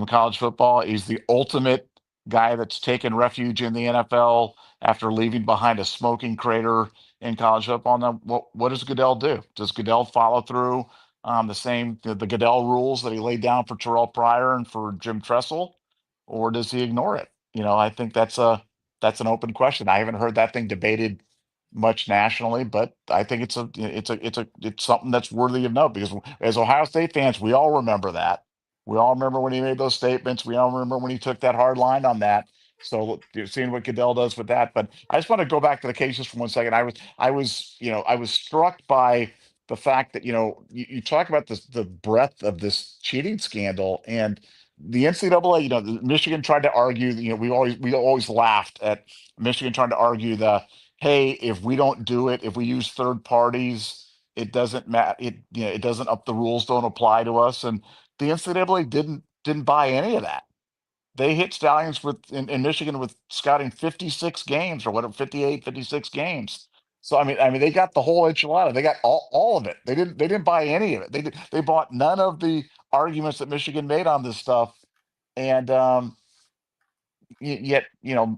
college football. He's the ultimate guy that's taken refuge in the NFL after leaving behind a smoking crater in college football. Now, what does Goodell do? Does Goodell follow through on the Goodell rules that he laid down for Terrell Pryor and for Jim Tressel, or does he ignore it? I think that's an open question. I haven't heard that thing debated much nationally, but I think it's something that's worthy of note, because as Ohio State fans, we all remember that. We all remember when he made those statements. We all remember when he took that hard line on that. So you're seeing what Goodell does with that. But I just want to go back to the cases for 1 second. I was struck by the fact that you talk about the breadth of this cheating scandal, and the NCAA. Michigan tried to argue. We always laughed at Michigan trying to argue the, hey, if we don't do it, if we use third parties, It doesn't matter. It doesn't up. The rules don't apply to us, and the NCAA didn't buy any of that. They hit Stallions in Michigan with scouting 56 games or whatever, 58, 56 games. So I mean, they got the whole enchilada. They got all of it. They didn't buy any of it. They bought none of the arguments that Michigan made on this stuff, and yet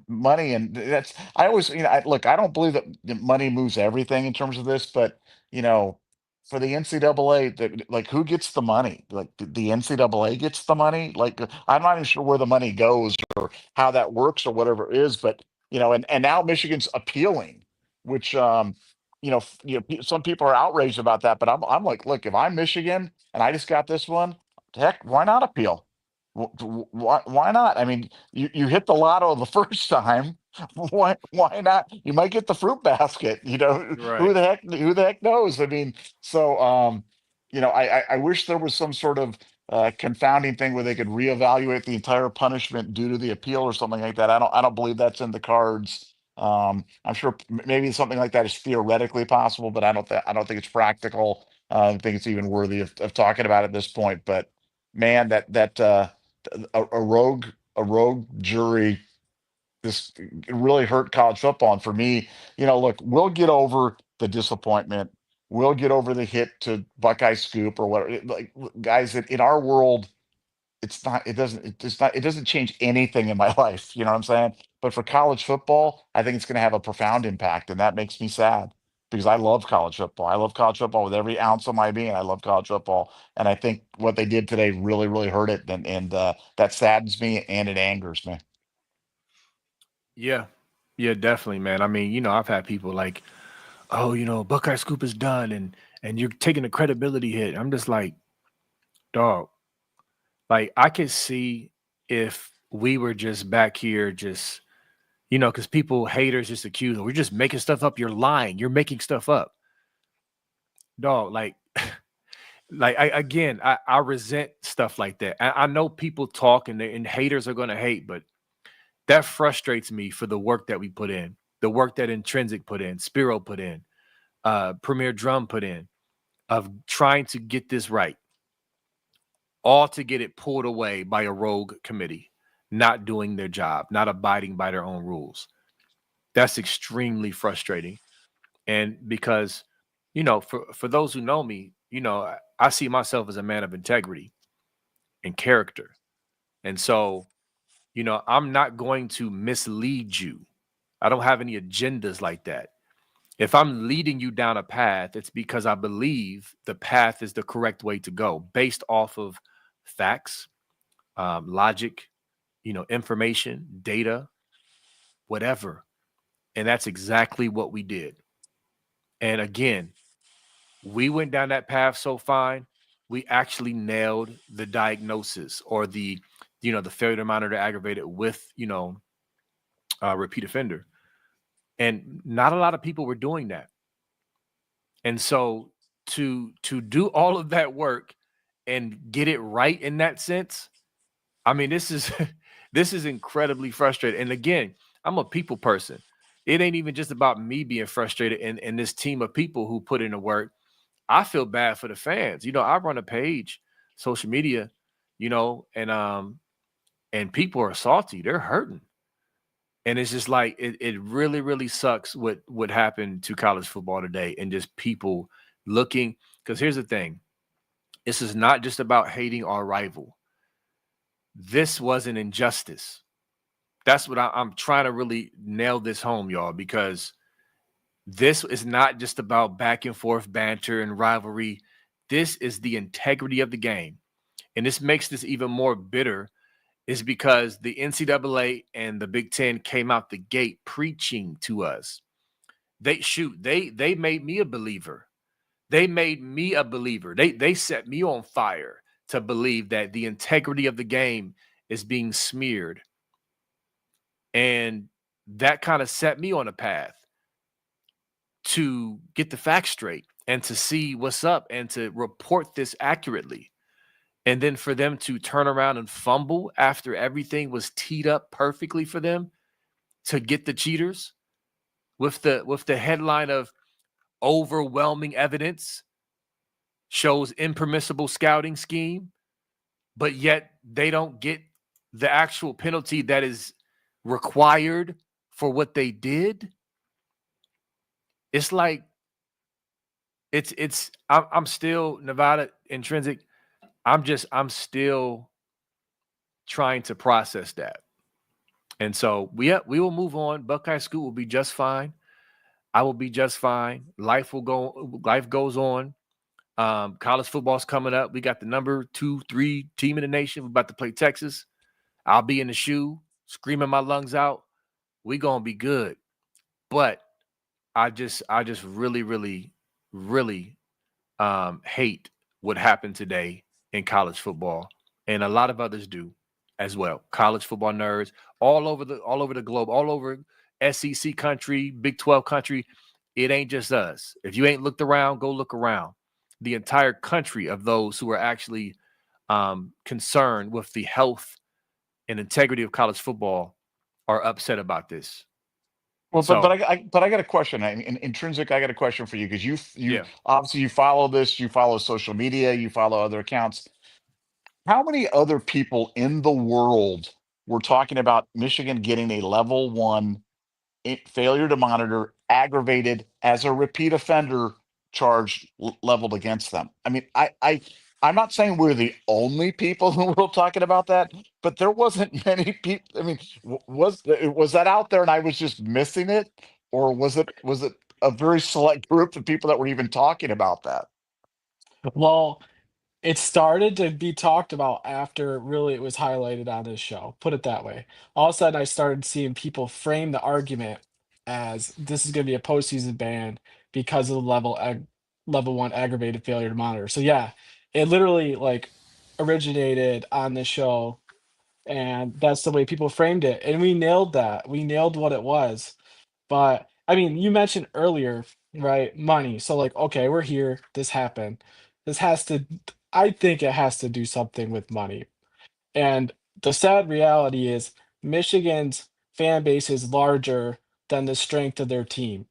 money, and that's I always look, I don't believe that money moves everything in terms of this, but you know for the NCAA, like, who gets the money? Like, the NCAA gets the money. Like, I'm not even sure where the money goes or how that works or whatever it is, but and now Michigan's appealing, which some people are outraged about that, but I'm like, look, if I'm Michigan and I just got this one, heck, why not appeal? Why not? I mean, you hit the lotto the first time. Why not? You might get the fruit basket. Right. Who the heck knows? I mean, so I wish there was some sort of confounding thing where they could reevaluate the entire punishment due to the appeal or something like that. I don't believe that's in the cards. I'm sure maybe something like that is theoretically possible, but I don't think it's practical. I don't think it's even worthy of talking about at this point. But man, that a rogue jury, this really hurt college football. And for me, look, we'll get over the disappointment. We'll get over the hit to Buckeye Scoop or whatever. Like, guys, in our world, it doesn't change anything in my life. You know what I'm saying? But for college football, I think it's going to have a profound impact, and that makes me sad because I love college football. I love college football with every ounce of my being. I love college football, and I think what they did today really, really hurt it, and that saddens me and it angers me. Yeah. Yeah, definitely, man. I mean, I've had people like, oh, Buckeye Scoop is done, and you're taking a credibility hit. I'm just like, dog. Like, I could see if we were just back here, just because people haters just accuse, we're just making stuff up. You're lying. You're making stuff up, dog. Like, I resent stuff like that. I know people talk and haters are gonna hate, but that frustrates me for the work that we put in, the work that Intrinsic put in, Spiro put in, Premier Drum put in, of trying to get this right, all to get it pulled away by a rogue committee, not doing their job, not abiding by their own rules. That's extremely frustrating. And because, for those who know me, I see myself as a man of integrity and character. And so, I'm not going to mislead you. I don't have any agendas like that. If I'm leading you down a path, it's because I believe the path is the correct way to go based off of facts, logic, information, data, whatever. And that's exactly what we did. And again, we went down that path so fine, we actually nailed the diagnosis or the failure to monitor aggravated with, repeat offender. And not a lot of people were doing that. And so to do all of that work and get it right in that sense, I mean, this is this is incredibly frustrating. And again, I'm a people person. It ain't even just about me being frustrated and this team of people who put in the work. I feel bad for the fans. I run a page, social media, and people are salty. They're hurting. And it's just like it really, really sucks what happened to college football today and just people looking. Because here's the thing. This is not just about hating our rival. This was an injustice. That's what I'm trying to really nail this home, y'all, because this is not just about back and forth banter and rivalry. This is the integrity of the game. And this makes this even more bitter is because the NCAA and the Big Ten came out the gate preaching to us. They made me a believer. They made me a believer. They set me on fire to believe that the integrity of the game is being smeared. And that kind of set me on a path to get the facts straight and to see what's up and to report this accurately. And then for them to turn around and fumble after everything was teed up perfectly for them to get the cheaters with the headline of overwhelming evidence shows impermissible scouting scheme, but yet they don't get the actual penalty that is required for what they did. It's like I'm still Nevada intrinsic. I'm still trying to process that. And so we will move on. Buckeye School will be just fine. I will be just fine. Life goes on. College football's coming up. We got the number 2, 3 team in the nation. We're about to play Texas. I'll be in the shoe, screaming my lungs out. We gonna be good. But I just really, really, really hate what happened today in college football, and a lot of others do as well. College football nerds all over the globe, all over SEC country, Big 12 country. It ain't just us. If you ain't looked around, go look around. The entire country of those who are actually concerned with the health and integrity of college football are upset about this. Well, So- but I got a question. Intrinsic, I got a question for you because you Yeah. obviously you follow this, you follow social media, you follow other accounts. How many other people in the world were talking about Michigan getting a level 1 failure to monitor aggravated as a repeat offender charge leveled against them? I mean, I'm not saying we're the only people who were talking about that, but there wasn't many people. I mean, was that out there and I was just missing it, or was it a very select group of people that were even talking about that? Well, it started to be talked about after really it was highlighted on this show. Put it that way. All of a sudden, I started seeing people frame the argument as this is going to be a postseason ban because of the level 1 aggravated failure to monitor. So yeah, it literally like originated on this show, and that's the way people framed it. And we nailed that. We nailed what it was. But I mean, you mentioned earlier, right? Money. So like, okay, we're here. This happened. This has to, I think it has to do something with money. And the sad reality is Michigan's fan base is larger than the strength of their team.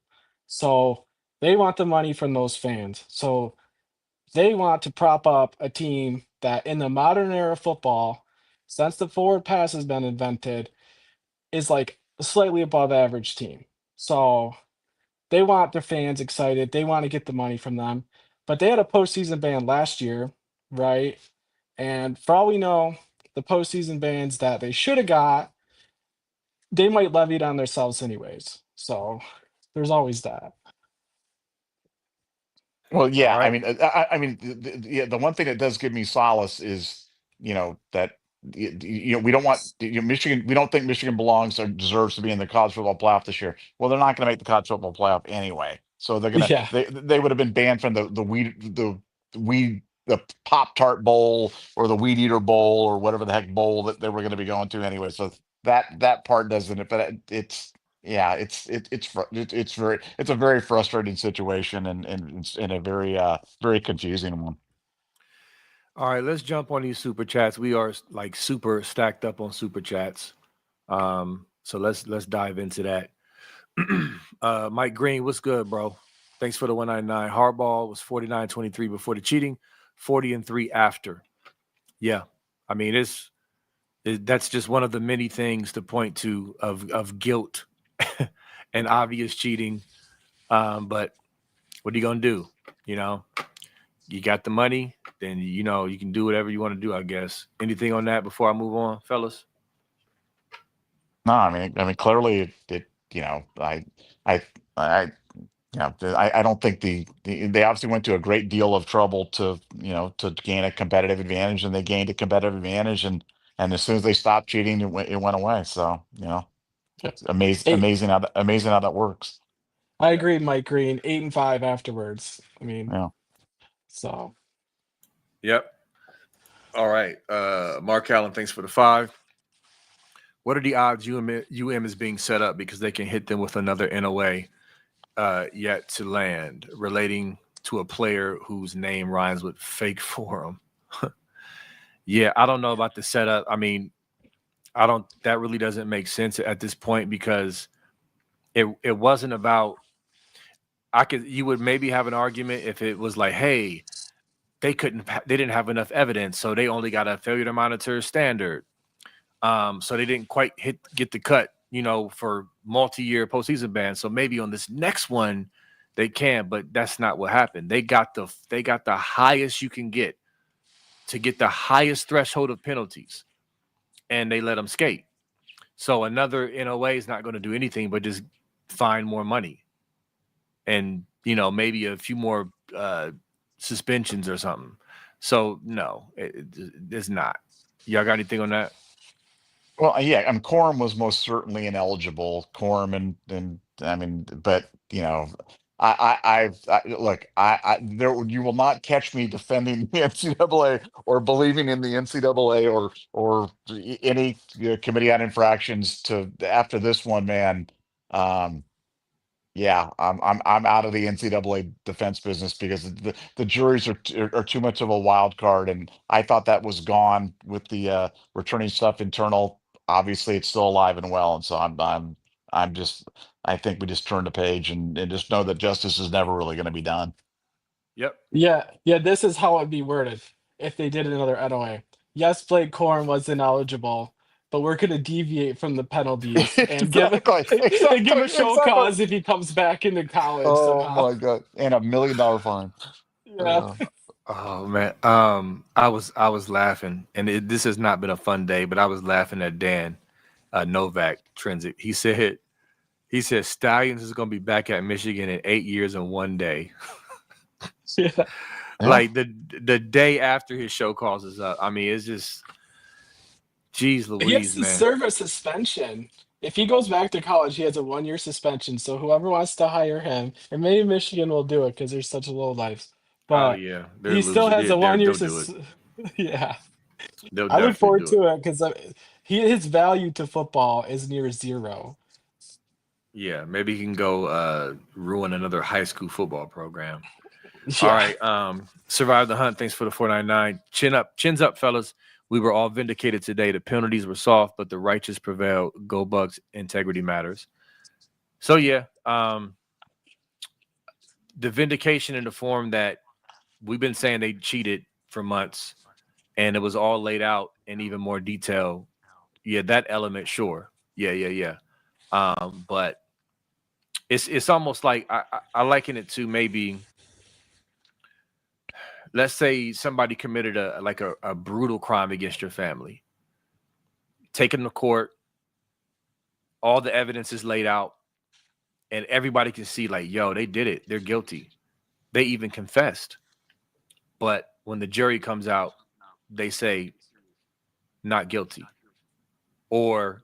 So they want the money from those fans. So they want to prop up a team that in the modern era of football, since the forward pass has been invented, is like a slightly above average team. So they want their fans excited. They want to get the money from them. But they had a postseason ban last year, right? And for all we know, the postseason bans that they should have got, they might levy it on themselves anyways. So there's always that. Well, yeah, All right. I mean, the one thing that does give me solace is, that we don't want Michigan. We don't think Michigan belongs or deserves to be in the college football playoff this year. Well, they're not going to make the college football playoff anyway, so they're gonna Yeah. they would have been banned from the Pop Tart Bowl or the Weed Eater Bowl or whatever the heck bowl that they were going to be going to anyway. So that part doesn't. But it's yeah, it's a very frustrating situation and a very confusing one. All right, let's jump on these super chats. We are like super stacked up on super chats. So let's dive into that. Mike Green, what's good, bro? Thanks for the 199. Harbaugh was 49-23 before the cheating, 40-3 after. Yeah, I mean that's just one of the many things to point to of guilt and obvious cheating. But what are you gonna do? You got the money, then you can do whatever you want to do, I guess. Anything on that before I move on, fellas? No, I mean, clearly I don't think they obviously went to a great deal of trouble to gain a competitive advantage, and they gained a competitive advantage, and as soon as they stopped cheating, it went away. So it's Eight. amazing how that works. I agree, Mike Green. 8-5 afterwards. I mean, Yeah. so Yep. All right. Mark Allen, thanks for the 5. What are the odds UM is being set up because they can hit them with another NOA yet to land relating to a player whose name rhymes with fake forum? Yeah, I don't know about the setup. I mean, that really doesn't make sense at this point because it wasn't about. You would maybe have an argument if it was like, hey, they didn't have enough evidence, so they only got a failure to monitor standard. So they didn't quite get the cut, for multi-year postseason ban. So maybe on this next one they can, but that's not what happened. They got the highest you can get to get the highest threshold of penalties, and they let them skate. So another NOA is not going to do anything but just find more money, and maybe a few more suspensions or something. So no, it's not. Y'all got anything on that? Well, yeah, Quorum was most certainly ineligible. Quorum and I mean, but look, you will not catch me defending the NCAA or believing in the NCAA or any committee on infractions to after this one, man. Yeah, I'm out of the NCAA defense business because the juries are too much of a wild card, and I thought that was gone with the returning stuff internal. Obviously, it's still alive and well, and so I'm just I think we just turn the page and just know that justice is never really going to be done. Yep. Yeah, this is how it'd be worded if they did another NOA. Yes, Blake Corn was ineligible, but we're going to deviate from the penalties and give Exactly, and give a show exactly. cause if he comes back into college Oh somehow. my God, and $1 million fine. Yeah. Oh man, I was laughing, and this has not been a fun day, but I was laughing at Dan Novak Trinsic. He said Stallions is going to be back at Michigan in 8 years and 1 day. Yeah. Yeah. Like the day after his show calls is up. I mean, it's just, geez He has Louise, to man. serve a suspension. If he goes back to college, he has a 1-year suspension. So whoever wants to hire him, and maybe Michigan will do it because they're such low lives. Oh But yeah, they're he still losing. has a 1-year They'll do it. Yeah. They'll I look definitely forward do it. to it because his value to football is near zero. Yeah, maybe he can go ruin another high school football program. All Yeah. right. Survive the hunt. Thanks for the 499. Chins up, fellas. We were all vindicated today. The penalties were soft, but the righteous prevail. Go Bucks. Integrity matters. So yeah, the vindication in the form that we've been saying they cheated for months, and it was all laid out in even more detail. Yeah, that element, sure. Yeah. But it's almost like I liken it to maybe, let's say somebody committed a brutal crime against your family, taken to court, all the evidence is laid out, and everybody can see like, yo, they did it, they're guilty, they even confessed. But when the jury comes out, they say not guilty, or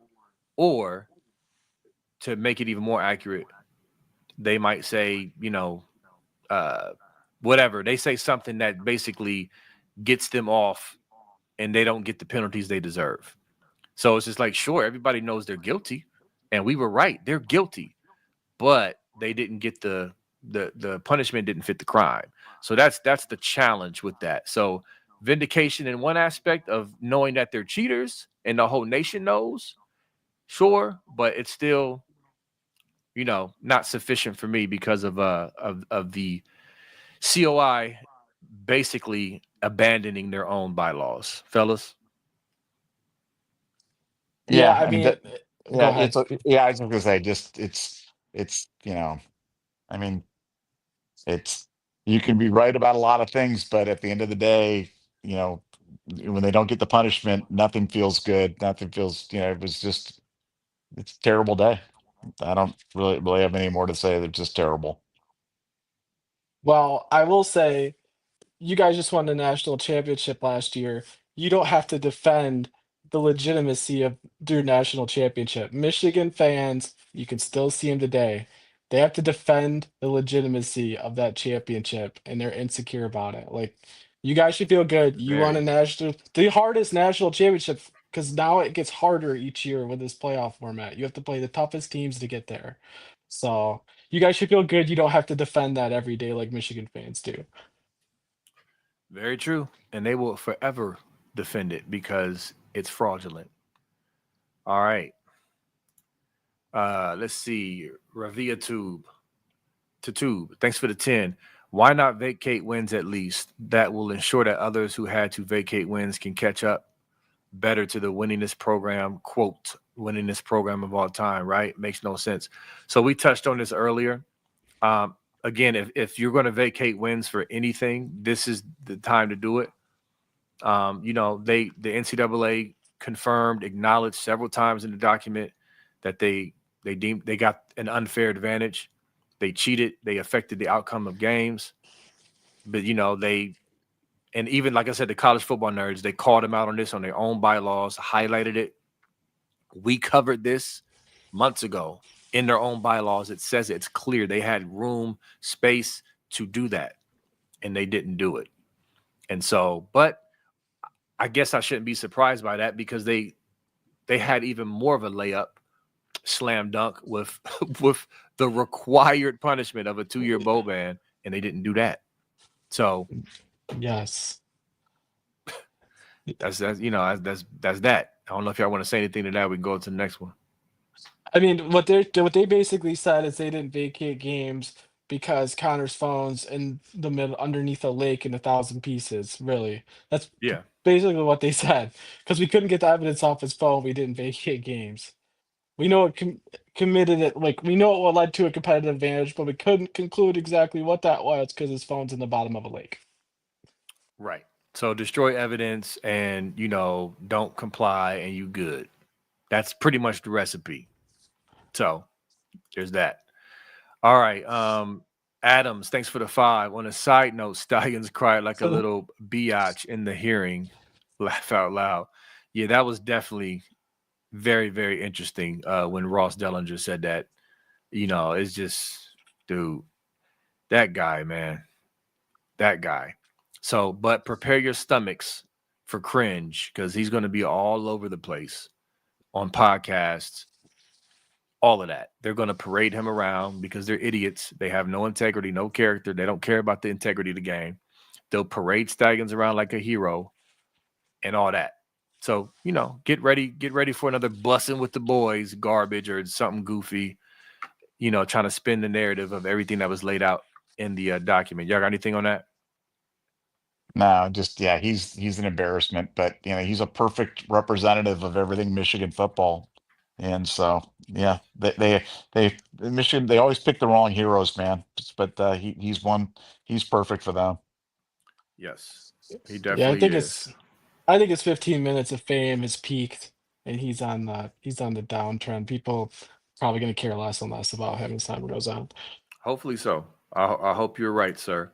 to make it even more accurate, they might say, uh whatever, they say something that basically gets them off, and they don't get the penalties they deserve. So it's just like, sure, everybody knows they're guilty, and we were right, they're guilty, but they didn't get the punishment didn't fit the crime. So that's the challenge with that. So vindication in one aspect of knowing that they're cheaters and the whole nation knows, sure, but it's still, not sufficient for me because of the COI basically abandoning their own bylaws, fellas. Yeah, Yeah, I I mean mean, that. go Yeah, ahead. yeah. I was gonna say, just it's I mean, it's you can be right about a lot of things, but at the end of the day, you know, when they don't get the punishment, nothing feels good. Nothing feels, it was just it's a terrible day. I don't really have any more to say. They're just terrible. Well, I will say you guys just won the national championship last year. You don't have to defend the legitimacy of their national championship. Michigan fans, you can still see them today. They have to defend the legitimacy of that championship, and they're insecure about it. Like, you guys should feel good. You won Very. the hardest national championship, because now it gets harder each year with this playoff format. You have to play the toughest teams to get there. So you guys should feel good. You don't have to defend that every day like Michigan fans do. Very true. And they will forever defend it because it's fraudulent. All right. Let's see. Ravia Tube. To Tube. Thanks for the 10. Why not vacate wins at least? That will ensure that others who had to vacate wins can catch up better to the winningest program, quote, winningest program of all time, right? Makes no sense. So we touched on this earlier. Again, if you're going to vacate wins for anything, this is the time to do it. The NCAA confirmed, acknowledged several times in the document that they got an unfair advantage. They cheated. They affected the outcome of games. But and even like I said, the college football nerds, they called them out on this on their own bylaws, highlighted it. We covered this months ago in their own bylaws. It says it's clear they had room, space to do that, and they didn't do it. And so, but I guess I shouldn't be surprised by that because they had even more of a layup, slam dunk with with the required punishment of a 2-year bowl ban, and they didn't do that. So Yes. that's that. I don't know if y'all want to say anything to that. We can go to the next one. I mean, what they basically said is they didn't vacate games because Connor's phone's in the middle underneath a lake in 1,000 pieces. Really, that's Yeah. basically what they said. Because we couldn't get the evidence off his phone, we didn't vacate games. We know it committed it, like we know what led to a competitive advantage, but we couldn't conclude exactly what that was because his phone's in the bottom of a lake. Right. So destroy evidence and don't comply and you good. That's pretty much the recipe. So there's that. All right. Adams, thanks for the 5. On a side note, Stalions cried like a little biatch in the hearing. Laugh out loud. Yeah, that was definitely very, very interesting when Ross Dellinger said that. It's just, dude, that guy, man. That guy. So, but prepare your stomachs for cringe because he's going to be all over the place on podcasts, all of that. They're going to parade him around because they're idiots. They have no integrity, no character. They don't care about the integrity of the game. They'll parade Stalions around like a hero and all that. So, get ready for another Bussin' with the Boys garbage or something goofy, trying to spin the narrative of everything that was laid out in the document. Y'all got anything on that? No, just he's an embarrassment, but he's a perfect representative of everything Michigan football. And so Michigan, they always pick the wrong heroes, man. But he's perfect for them. Yes, he Yeah, definitely is. I think his 15 minutes of fame has peaked, and he's on the downtrend. People probably going to care less and less about him as time goes on. Hopefully so. I hope you're right, sir.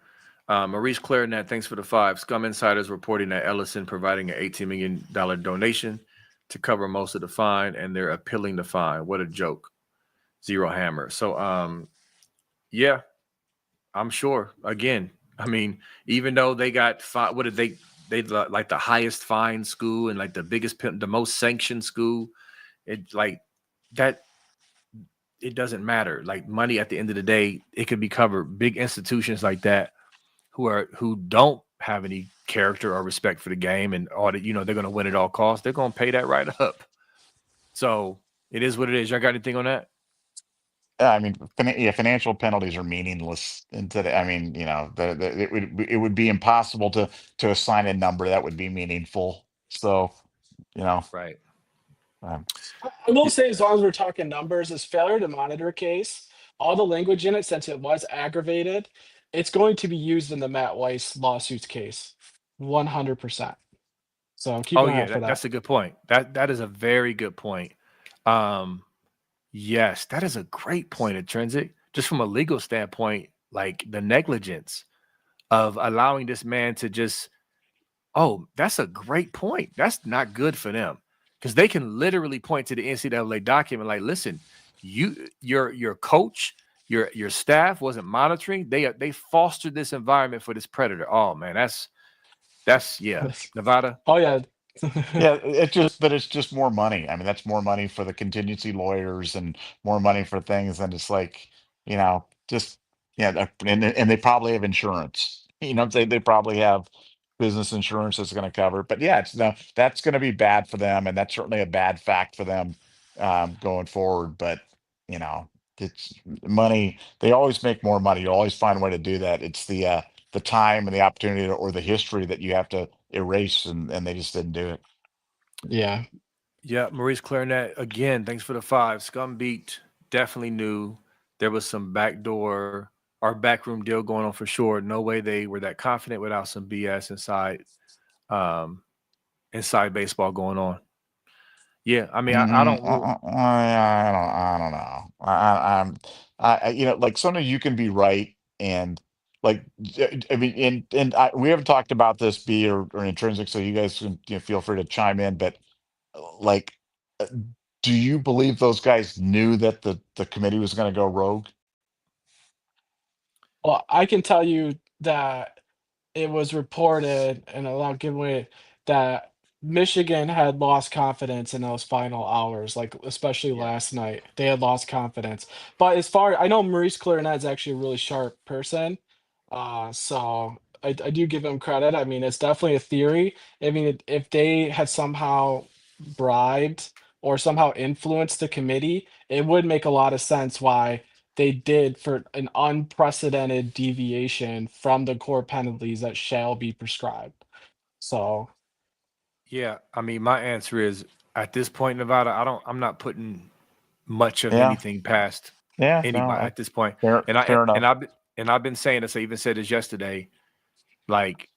Maurice Clarinet, thanks for the 5. Scum Insiders reporting that Ellison providing an $18 million donation to cover most of the fine, and they're appealing the fine. What a joke. Zero Hammer. So, yeah, I'm sure. Again, I mean, even though they got what did they like the highest fine school and like the most sanctioned school, it like that. It doesn't matter. Like money at the end of the day, it could be covered. Big institutions like that who don't have any character or respect for the game and all that, they're going to win at all costs. They're going to pay that right up. So it is what it is. Y'all got anything on that? I mean, financial penalties are meaningless in today. I mean, it would be impossible to assign a number that would be meaningful. So, Right. I will say, as long as we're talking numbers, this failure to monitor case, all the language in it, since it was aggravated, it's going to be used in the Matt Weiss lawsuits case, 100%. So keep an eye out for that. That's a good point. That is a very good point. Yes, that is a great point, Intrinsic. Just from a legal standpoint, like the negligence of allowing this man to just, that's a great point. That's not good for them because they can literally point to the NCAA document like, listen, your coach, your staff wasn't monitoring. They fostered this environment for this predator. Oh man, that's Nevada. Oh yeah. It's just more money. I mean, that's more money for the contingency lawyers and more money for things. And it's like, and they probably have insurance. They probably have business insurance that's going to cover it. But yeah, that's going to be bad for them, and that's certainly a bad fact for them going forward. But it's money. They always make more money. You always find a way to do that. It's the time and the opportunity or the history that you have to erase, and they just didn't do it. Yeah. Yeah, Maurice Clarinet, again, thanks for the 5. Scum Beat definitely knew there was some backdoor or backroom deal going on for sure. No way they were that confident without some BS inside baseball going on. Yeah, I mean, I don't I don't know. You know, like sometimes you can be right, and like I mean, we haven't talked about this B or intrinsic, so you guys can, you know, feel free to chime in. But like, uh, do you believe those guys knew that the committee was going to go rogue? Well, I can tell you that it was reported, and I'll give away that Michigan had lost confidence in those final hours, like especially yeah. last night. They had lost confidence. But as far I know, Maurice Clarinet is actually a really sharp person. So I do give him credit. I mean, it's definitely a theory. I mean, if they had somehow bribed or somehow influenced the committee, it would make a lot of sense why they did for an unprecedented deviation from the core penalties that shall be prescribed. So, Yeah, I mean, my answer is at this point, Nevada, I'm not putting much of Yeah, anything past yeah, no, anybody at this point. fair, And I fair enough. and I've been saying this, I even said this yesterday, like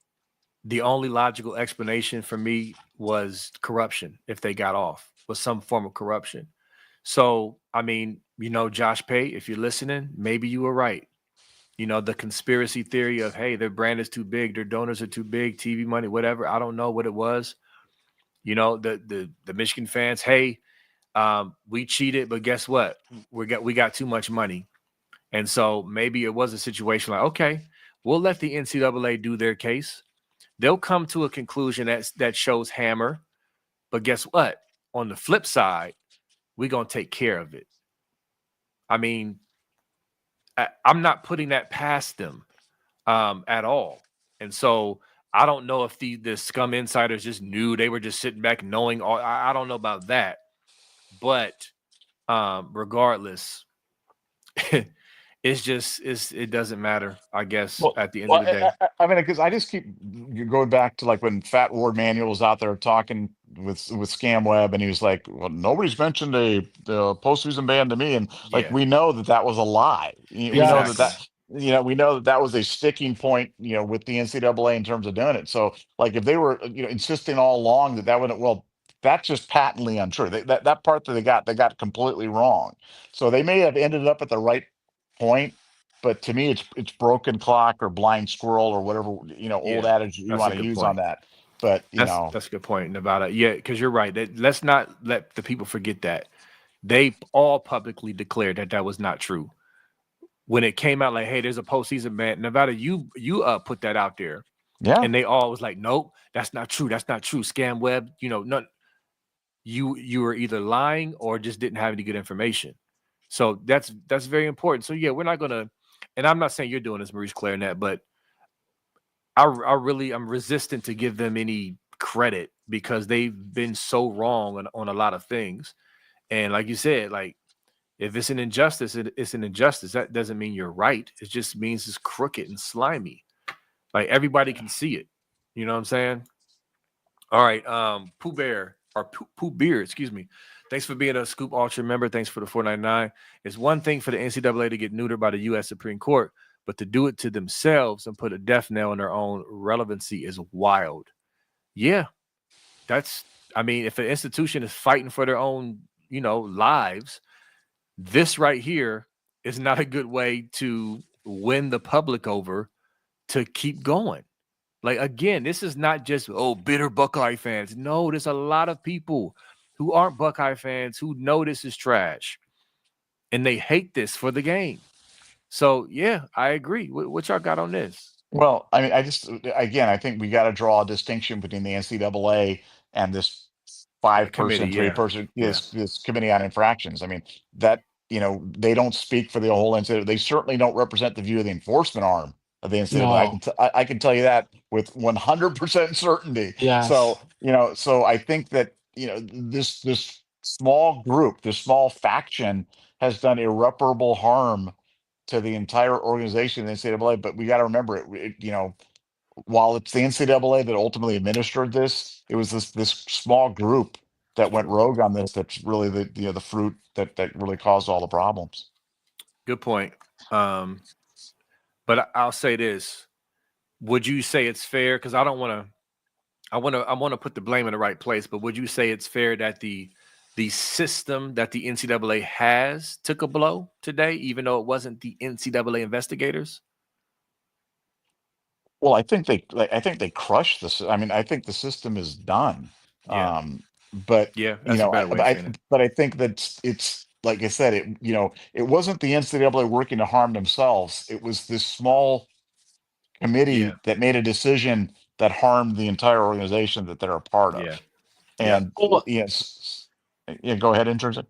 the only logical explanation for me was corruption if they got off, was some form of corruption. So, I mean, you know, Josh Pay, if you're listening, maybe you were right. You know, the conspiracy theory of, hey, their brand is too big, their donors are too big, TV money, whatever. I don't know what it was. You know, the Michigan fans, hey, we cheated, but guess what? We got too much money. And so maybe it was a situation like, okay, we'll let the NCAA do their case. They'll come to a conclusion that shows hammer. But guess what? On the flip side, we're going to take care of it. I mean, I'm not putting that past them at all. And so I don't know if the scum insiders just knew they were just sitting back knowing all. I don't know about that. But regardless, it doesn't matter, I guess, well, at the end of Well, the day. I mean, because I just keep going back to like when Fat Ward Manuel was out there talking with Scam Web, and he was like, "Well, nobody's mentioned a postseason ban to me," and like Yeah, we know that that was a lie. We know that exactly. yes, we know that that was a sticking point, you know, with the NCAA in terms of doing it. So, like, if they were, you know, insisting all along that that would, well, that's just patently untrue. That part that they got completely wrong. So they may have ended up at the right point, but to me, it's broken clock or blind squirrel or whatever, you know, old Yeah, adage you that's a want to good use on point. that. But you know, That's a good point, Nevada. Yeah, because you're right. Let's not let the people forget that they all publicly declared that that was not true. When it came out, like, hey, there's a postseason ban, Nevada, you put that out there, yeah, and they all was like, nope, that's not true. That's not true. Scam Web, you know, none. You were either lying or just didn't have any good information. So that's very important. So yeah, we're not gonna, and I'm not saying you're doing this, Maurice Clarinet, but I'm resistant to give them any credit because they've been so wrong on a lot of things. And like you said, like if it's an injustice, it's an injustice. That doesn't mean you're right. It just means it's crooked and slimy. Like everybody can see it. You know what I'm saying? All right. Pooh Bear or Pooh Beer, excuse me. Thanks for being a Scoop Ultra member. Thanks for the 499. It's one thing for the NCAA to get neutered by the U.S. Supreme Court, but to do it to themselves and put a death knell in their own relevancy is wild. Yeah, I mean, if an institution is fighting for their own, you know, lives, this right here is not a good way to win the public over to keep going. Like again, this is not just bitter Buckeye fans. No, there's a lot of people who aren't Buckeye fans who know this is trash and they hate this for the game. So yeah, I agree. What y'all got on this? well, I mean, I just again, I think we got to draw a distinction between the NCAA and this The committee, 5-person, yeah, 3-person, yeah, this committee on infractions. I mean, that, you know, they don't speak for the whole NCAA. They certainly don't represent the view of the enforcement arm of the NCAA. no, I can tell you that with 100% certainty. So, yes, you know, so I think that, you know, this small group, this small faction has done irreparable harm to the entire organization of the NCAA. But we got to remember while it's the NCAA that ultimately administered this, it was this small group that went rogue on this. That's really the fruit that really caused all the problems. Good point. But I'll say this: would you say it's fair? Because I don't want to. I want to put the blame in the right place. But would you say it's fair that the system that the NCAA has took a blow today, even though it wasn't the NCAA investigators? Well, I think they crushed this. I mean, I think the system is done. Yeah. But Yeah, that's a better way of saying it. but I think that it's like I said, it wasn't the NCAA working to harm themselves. It was this small committee that made a decision that harmed the entire organization that they're a part of. Yeah. And Well, yes, yeah, go ahead, internship.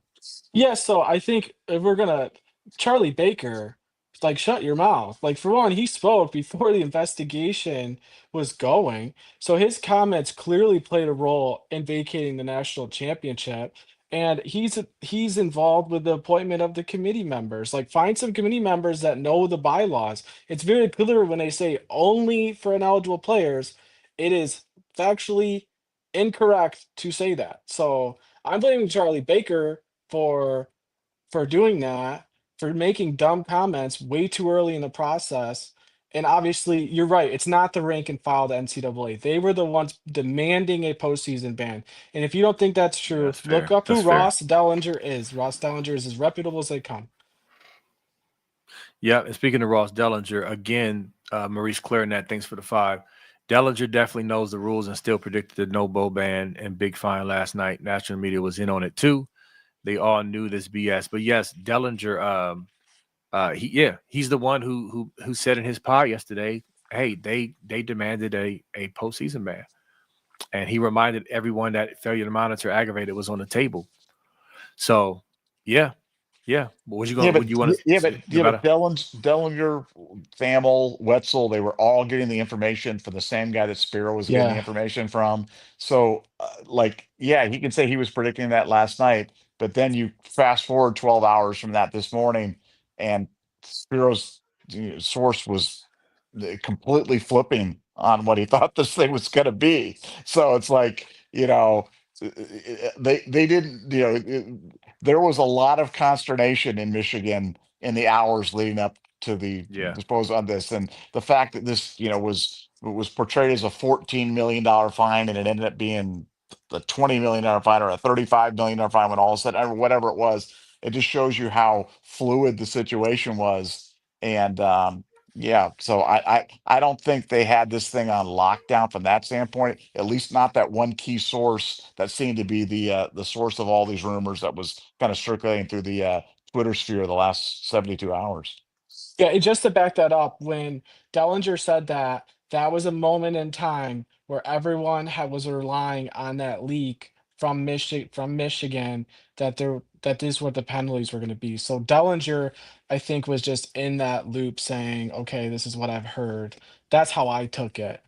yeah, so I think if we're gonna Charlie Baker, like shut your mouth. Like for one, he spoke before the investigation was going. So his comments clearly played a role in vacating the national championship. And he's involved with the appointment of the committee members. Like find some committee members that know the bylaws. It's very clear when they say only for ineligible players, it is factually incorrect to say that. So I'm blaming Charlie Baker for doing that, for making dumb comments way too early in the process. And obviously, you're right. It's not the rank and file of the NCAA. They were the ones demanding a postseason ban. And if you don't think that's true, That's fair. look up who That's fair. Ross Dellinger is. Ross Dellinger is as reputable as they come. Yeah, and speaking of Ross Dellinger, again, Maurice Clarinet, thanks for the 5. Dellinger definitely knows the rules and still predicted the no bowl ban and big fine last night. National media was in on it too. They all knew this BS. But yes, Dellinger, he's the one who said in his pod yesterday, hey, they demanded a postseason ban. And he reminded everyone that failure to monitor aggravated was on the table. So yeah. But what you going? But Dellinger, Thamel, Wetzel, they were all getting the information from the same guy that Spiro was getting the Yeah. information from. So, he can say he was predicting that last night, but then you fast forward 12 hours from that this morning, and Spiro's source was completely flipping on what he thought this thing was going to be. So it's like, they didn't, there was a lot of consternation in Michigan in the hours leading up to the dispose on this, and the fact that this was portrayed as a $14 million fine and it ended up being a $20 million fine or a $35 million fine when all said, or whatever it was, it just shows you how fluid the situation was. And so I don't think they had this thing on lockdown from that standpoint, at least not that one key source that seemed to be the source of all these rumors that was kind of circulating through the Twitter sphere the last 72 hours. Yeah, and just to back that up, when Dellinger said that, that was a moment in time where everyone was relying on that leak from Michigan that this is what the penalties were going to be. So Dellinger, I think, was just in that loop saying, "Okay, this is what I've heard." That's how I took it.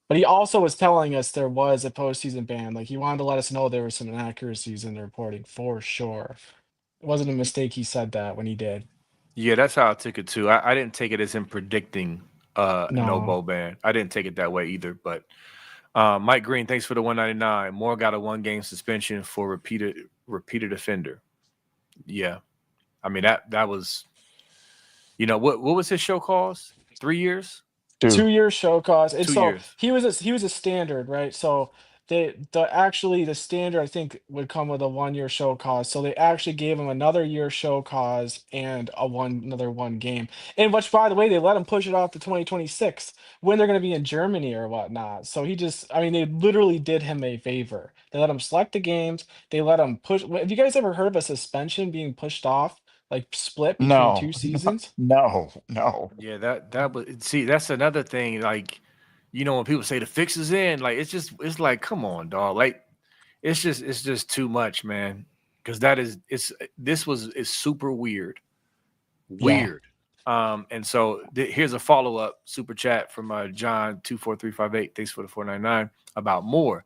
But he also was telling us there was a postseason ban. Like he wanted to let us know there were some inaccuracies in the reporting for sure. It wasn't a mistake he said that when he did. Yeah, that's how I took it too. I didn't take it as him predicting no No. bowl ban. I didn't take it that way either. But Mike Green, thanks for the 199. Moore got a 1-game suspension for repeated offender. Yeah, I mean that was, what was his show cause? 3 years. 2 years show cause. And 2 so years. he was a standard, right? So the standard I think would come with a 1-year show cause. So they actually gave him another year show cause and another 1 game. And which, by the way, they let him push it off to 2026 when they're going to be in Germany or whatnot. So they literally did him a favor. They let him select the games. They let him push. Have you guys ever heard of a suspension being pushed off, like split between 2 seasons? No. Yeah, that was, see, that's another thing. Like, when people say the fix is in, like it's like, come on, dog. Like, it's just too much, man. Because it's super weird. Weird. And so here's a follow-up super chat from John 24358. Thanks for the 499 about Moore.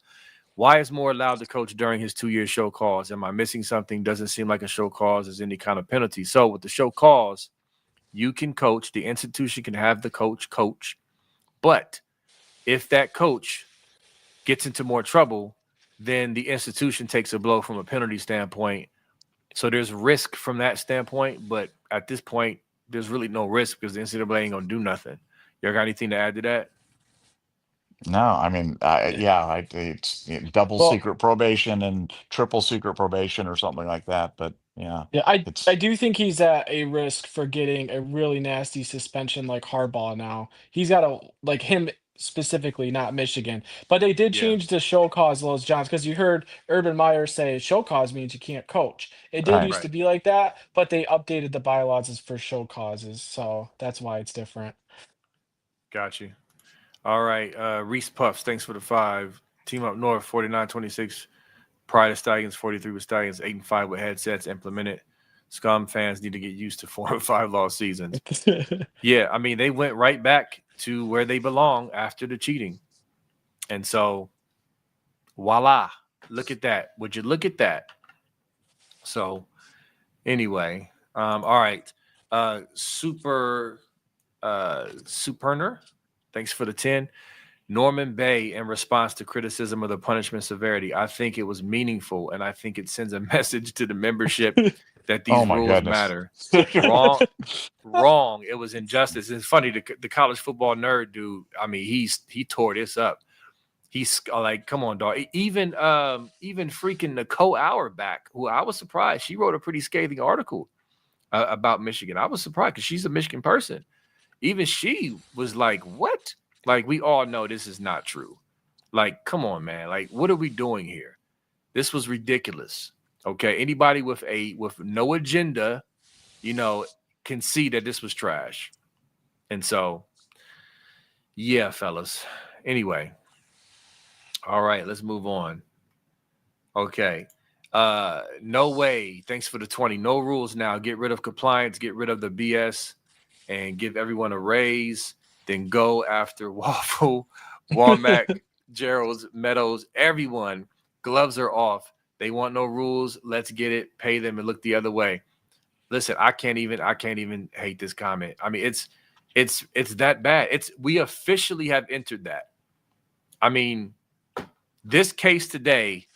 Why is Moore allowed to coach during his 2-year show cause? Am I missing something? Doesn't seem like a show cause is any kind of penalty. So with the show cause, you can coach. The institution can have the coach coach. But if that coach gets into more trouble, then the institution takes a blow from a penalty standpoint. So there's risk from that standpoint. But at this point, there's really no risk because the NCAA ain't going to do nothing. You got anything to add to that? No, I mean, it's double Well, secret probation and triple secret probation or something like that. But yeah, yeah, I it's do think he's at a risk for getting a really nasty suspension like Harbaugh now. He's got a like him specifically, not Michigan. But they did Yeah. change the show cause laws, Johns, because you heard Urban Meyer say show cause means you can't coach. It did right. used to be like that, but they updated the bylaws as for show causes, so that's why it's different. Got you. All right. Reese Puffs, thanks for the 5. Team Up North, 49-26. Pride of Stallions, 43 with Stallions, 8-5 with headsets implemented. Scum fans need to get used to 4 and 5 loss seasons. Yeah, I mean, they went right back to where they belong after the cheating. And so, voila. Look at that. Would you look at that? So, anyway, all right. Superner, thanks for the 10. Norman Bay, in response to criticism of the punishment severity, I think it was meaningful, and I think it sends a message to the membership that these Oh my rules goodness. matter. Wrong. It was injustice. It's funny. The college football nerd dude. I mean, he tore this up. He's like, come on, dog. Even freaking Nicole Auerbach, who I was surprised, she wrote a pretty scathing article about Michigan. I was surprised because she's a Michigan person. Even she was like, what? Like, we all know this is not true. Like, come on, man. Like, what are we doing here? This was ridiculous. Okay. Anybody with no agenda, can see that this was trash. And so, yeah, fellas. Anyway. All right, let's move on. Okay. No way. Thanks for the 20. No rules now. Get rid of compliance, get rid of the BS, and give everyone a raise. Then go after Waffle, Walmack, Gerald's, Meadows, everyone. Gloves are off. They want no rules. Let's get it. Pay them and look the other way. Listen, I can't even hate this comment. I mean, it's that bad. We officially have entered that. I mean, this case today,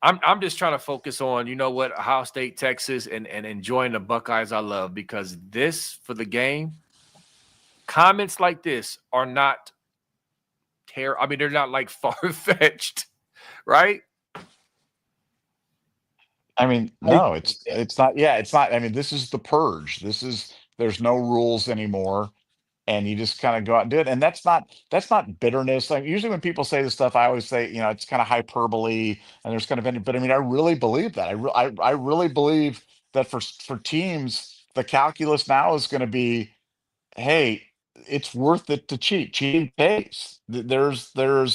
I'm just trying to focus on, Ohio State, Texas, and enjoying the Buckeyes I love, because this for the game, comments like this are not terrible. I mean, they're not like far-fetched, right? I mean, no, it's not. Yeah, it's not. I mean, this is the purge. There's no rules anymore. And you just kind of go out and do it. And that's not bitterness. Like, usually when people say this stuff, I always say, it's kind of hyperbole and there's kind of any, but I mean, I really believe that. I really believe that for teams, the calculus now is going to be, hey, it's worth it to cheat. Cheating pays. I've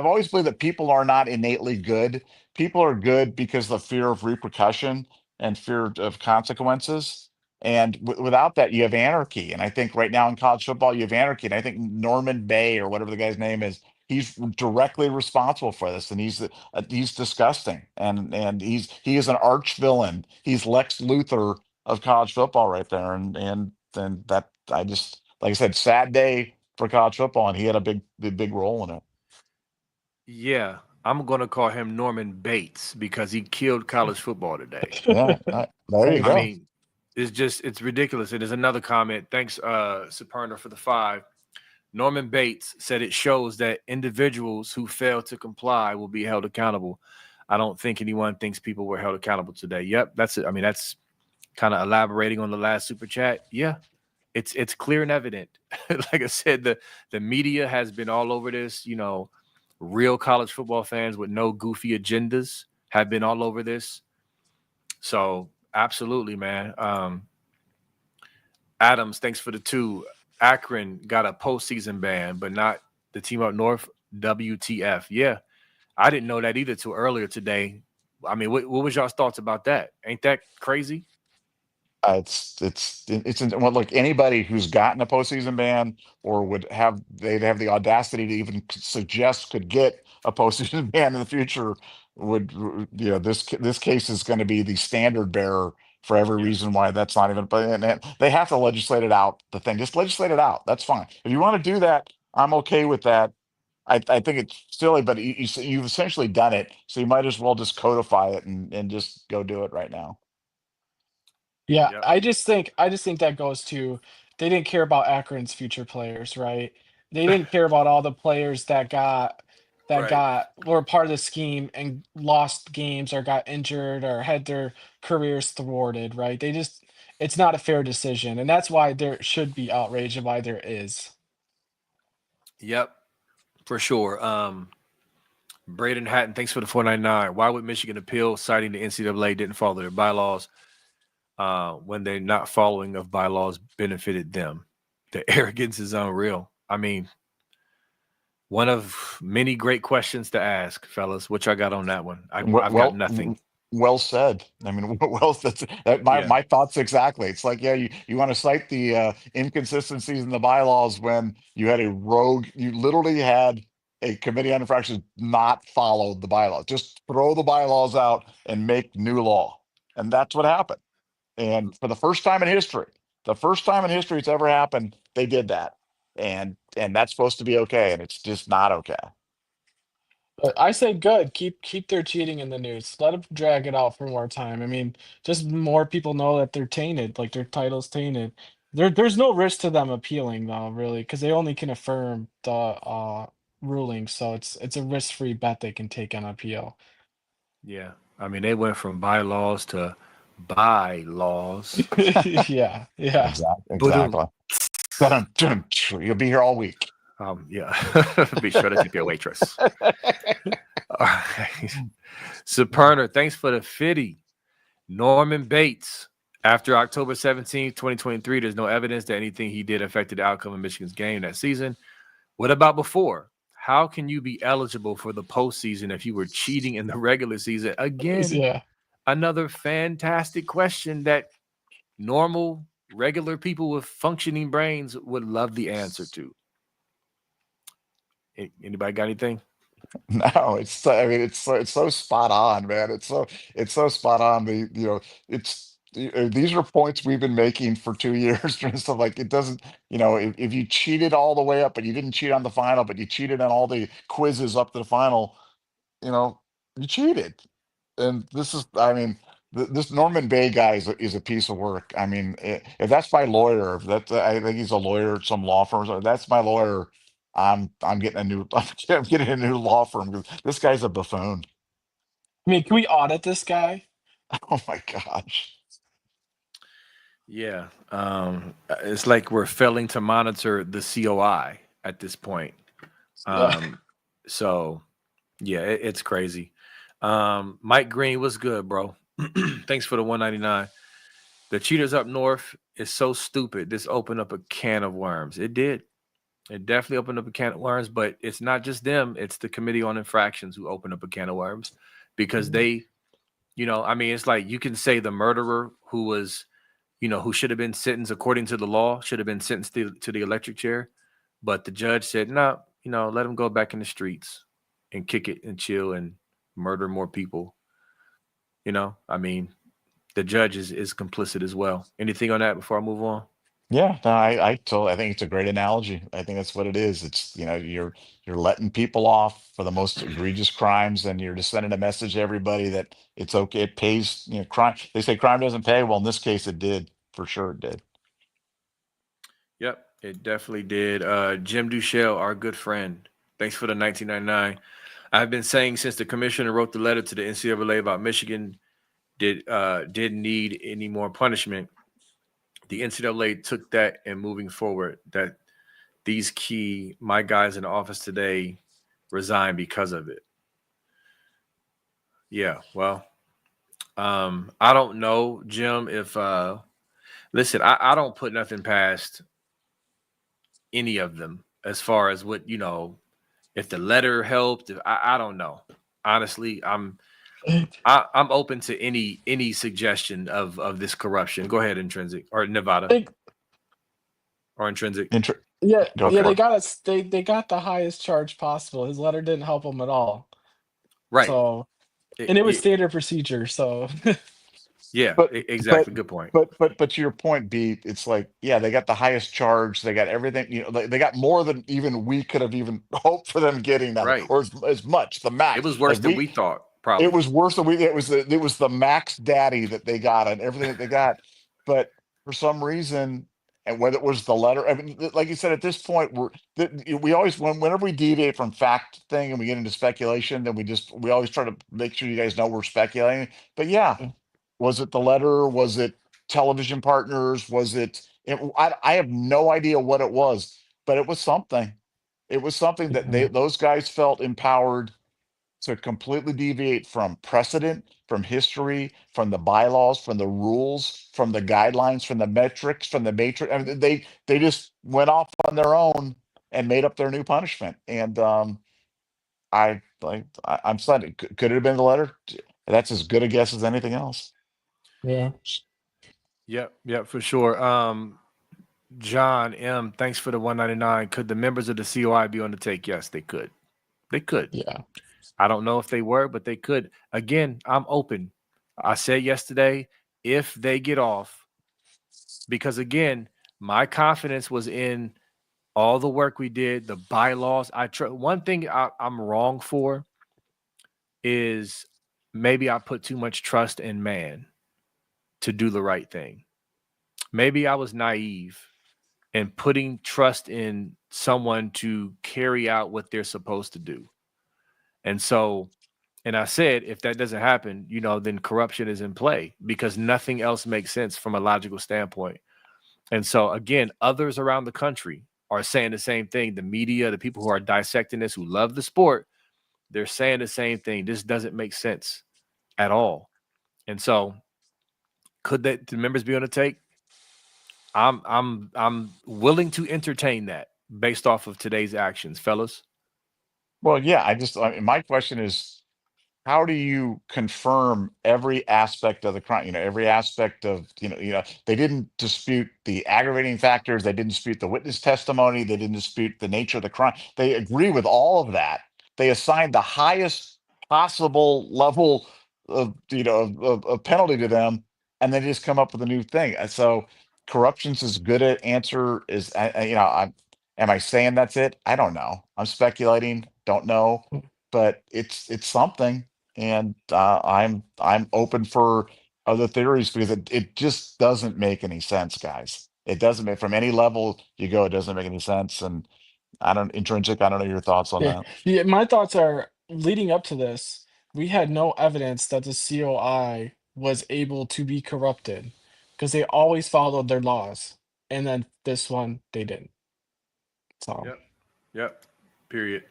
always believed that people are not innately good. People are good because of fear of repercussion and fear of consequences. And without that, you have anarchy. And I think right now in college football, you have anarchy. And I think Norman Bay, or whatever the guy's name is, he's directly responsible for this. And he's disgusting. And he is an arch villain. He's Lex Luthor of college football right there. And that, like I said, sad day for college football, and he had a big role in it. Yeah, I'm going to call him Norman Bates because he killed college football today. Yeah, there you go. I mean, it's ridiculous. And there's another comment. Thanks, Superner, for the 5. Norman Bates said it shows that individuals who fail to comply will be held accountable. I don't think anyone thinks people were held accountable today. Yep, that's it. I mean, that's kind of elaborating on the last super chat. Yeah, it's clear and evident. Like I said, the media has been all over this. Real college football fans with no goofy agendas have been all over this. So absolutely, man. Adams, thanks for the 2. Akron got a postseason ban, but not the team up north. WTF? Yeah, I didn't know that either till earlier today. I mean, what was y'all's thoughts about that? Ain't that crazy? Well, look, anybody who's gotten a postseason ban or they'd have the audacity to even suggest could get a postseason ban in the future this case is going to be the standard bearer for every reason why that's not even. But they have to legislate it out. The thing, just legislate it out. That's fine. If you want to do that, I'm okay with that. I think it's silly, but you've essentially done it, so you might as well just codify it and just go do it right now. Yeah, Yep. I just think that goes to they didn't care about Akron's future players, right? They didn't care about all the players Right. were part of the scheme and lost games or got injured or had their careers thwarted, right? It's not a fair decision, and that's why there should be outrage and why there is. Yep. For sure. Braden Hatton, thanks for the 499. Why would Michigan appeal, citing the NCAA didn't follow their bylaws when they're not following of bylaws benefited them? The arrogance is unreal. I mean, one of many great questions to ask, fellas. What y'all got on that one? I've got nothing. Well said. I mean, my thoughts exactly. It's like, yeah, you want to cite the inconsistencies in the bylaws when you had you literally had a committee on infractions not follow the bylaws. Just throw the bylaws out and make new law. And that's what happened. And for the first time in history, it's ever happened, they did that. And that's supposed to be okay. And it's just not okay. But I say good. Keep their cheating in the news. Let them drag it out for more time. I mean, just more people know that they're tainted, like their title's tainted. There's no risk to them appealing though, really, because they only can affirm the ruling. So it's a risk-free bet they can take on appeal. Yeah. I mean, they went from bylaws to bylaws. Yeah, yeah. Exactly. You'll be here all week. Yeah. Be sure to tip your waitress. All right. Superner, thanks for the 50. Norman Bates. After October 17th, 2023, there's no evidence that anything he did affected the outcome of Michigan's game that season. What about before? How can you be eligible for the postseason if you were cheating in the regular season? Again, Yeah. another fantastic question that normal, regular people with functioning brains would love the answer to. Anybody got anything? No, it's so spot on, man. It's so spot on. These are points we've been making for 2 years and stuff. Like, it doesn't, if you cheated all the way up, but you didn't cheat on the final, but you cheated on all the quizzes up to the final, you cheated. And this is, I mean, this Norman Bay guy is a piece of work. I mean, if that's my lawyer, if that's I think he's a lawyer at some law firm. So if that's my lawyer. I'm getting a new I'm getting a new law firm because this guy's a buffoon. I mean, can we audit this guy? Oh my gosh. Yeah. It's like we're failing to monitor the COI at this point. So yeah, it's crazy. Mike Green, what's good, bro? Thanks for the 199. The cheaters up north is so stupid. This opened up a can of worms. It did. It definitely opened up a can of worms, but it's not just them. It's the Committee on Infractions who opened up a can of worms because they, I mean, it's like you can say the murderer who was, who should have been sentenced according to the law, should have been sentenced to the electric chair. But the judge said, no, let him go back in the streets and kick it and chill and murder more people. I mean, the judge is complicit as well. Anything on that before I move on? Yeah, no, I think it's a great analogy. I think that's what it is. It's, you're letting people off for the most egregious crimes, and you're just sending a message to everybody that it's okay. It pays, crime. They say crime doesn't pay. Well, in this case, it did. For sure it did. Yep, it definitely did. Jim Duchel, our good friend. Thanks for the 1999. I've been saying since the commissioner wrote the letter to the NCAA about Michigan didn't need any more punishment. The NCAA took that and moving forward, that these my guys in the office today resigned because of it. Yeah, well, I don't know, Jim, if listen, I don't put nothing past any of them as far as what, if the letter helped. I don't know. Honestly, I'm open to any suggestion of this corruption. Go ahead, Intrinsic or Nevada Think, or Intrinsic. yeah, Go yeah, for they it. got us. They got the highest charge possible. His letter didn't help him at all. Right. So, It- and it was it- standard procedure. So, yeah, But but exactly. Good point. but to your point, B, it's like, yeah, they got the highest charge, they got everything, they got more than even we could have even hoped for them getting that, Right. or as much, the It max. was worse Like than we thought, it probably. was worse than we, it was the max daddy that they got and everything that they got. But for some reason, and whether it was the letter, I mean, like you said, at this point, we always, whenever we deviate from fact thing and we get into speculation, then we always try to make sure you guys know we're speculating. But yeah, was it the letter? Was it television partners? Was I have no idea what it was, but it was something. It was something that those guys felt empowered to completely deviate from precedent, from history, from the bylaws, from the rules, from the guidelines, from the metrics, from the matrix. I mean, they just went off on their own and made up their new punishment. And I'm sorry. Could it have been the letter? That's as good a guess as anything else. yeah. Yep, for sure. John M, thanks for the 199. Could the members of the COI be on the take? Yes, they could. They could. Yeah. I don't know if they were, but they could. Again, I'm open. I said yesterday, if they get off, because again, my confidence was in all the work we did, the bylaws. One thing I'm wrong for is maybe I put too much trust in man to do the right thing. Maybe I was naive in putting trust in someone to carry out what they're supposed to do. And so, and I said, if that doesn't happen, then corruption is in play because nothing else makes sense from a logical standpoint. And so, again, others around the country are saying the same thing. The media, the people who are dissecting this, who love the sport, they're saying the same thing. This doesn't make sense at all. And so, could the members be on the take? I'm willing to entertain that based off of today's actions, fellas. Well, yeah, my question is, how do you confirm every aspect of the crime? Every aspect of, they didn't dispute the aggravating factors. They didn't dispute the witness testimony. They didn't dispute the nature of the crime. They agree with all of that. They assigned the highest possible level of, of penalty to them, and they just come up with a new thing. And so corruption's as good an answer as, am I saying that's it? I don't know. I'm speculating. Don't know, but it's something. And I'm open for other theories because it just doesn't make any sense, guys. It doesn't make, from any level you go, it doesn't make any sense. And I don't know your thoughts on Yeah. that. Yeah. My thoughts are leading up to this, we had no evidence that the COI was able to be corrupted because they always followed their laws. And then this one, they didn't. So, Yep. Period.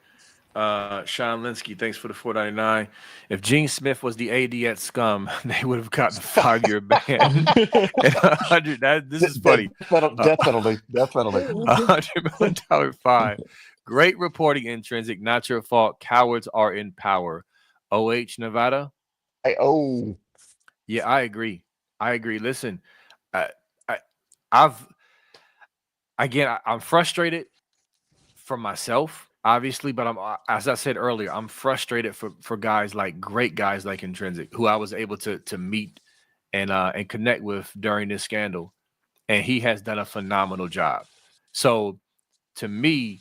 Sean Linsky, thanks for the 499. If Gene Smith was the AD at Scum, they would have gotten a 5-year ban. And 100. This is funny. Definitely. $100 million fine. Great reporting, Intrinsic. Not your fault. Cowards are in power. OH Nevada. Yeah, I agree. Listen, I, I, I've I'm frustrated for myself, obviously, but as I said earlier, I'm frustrated for great guys like Intrinsic, who I was able to meet and connect with during this scandal, and he has done a phenomenal job. So, to me,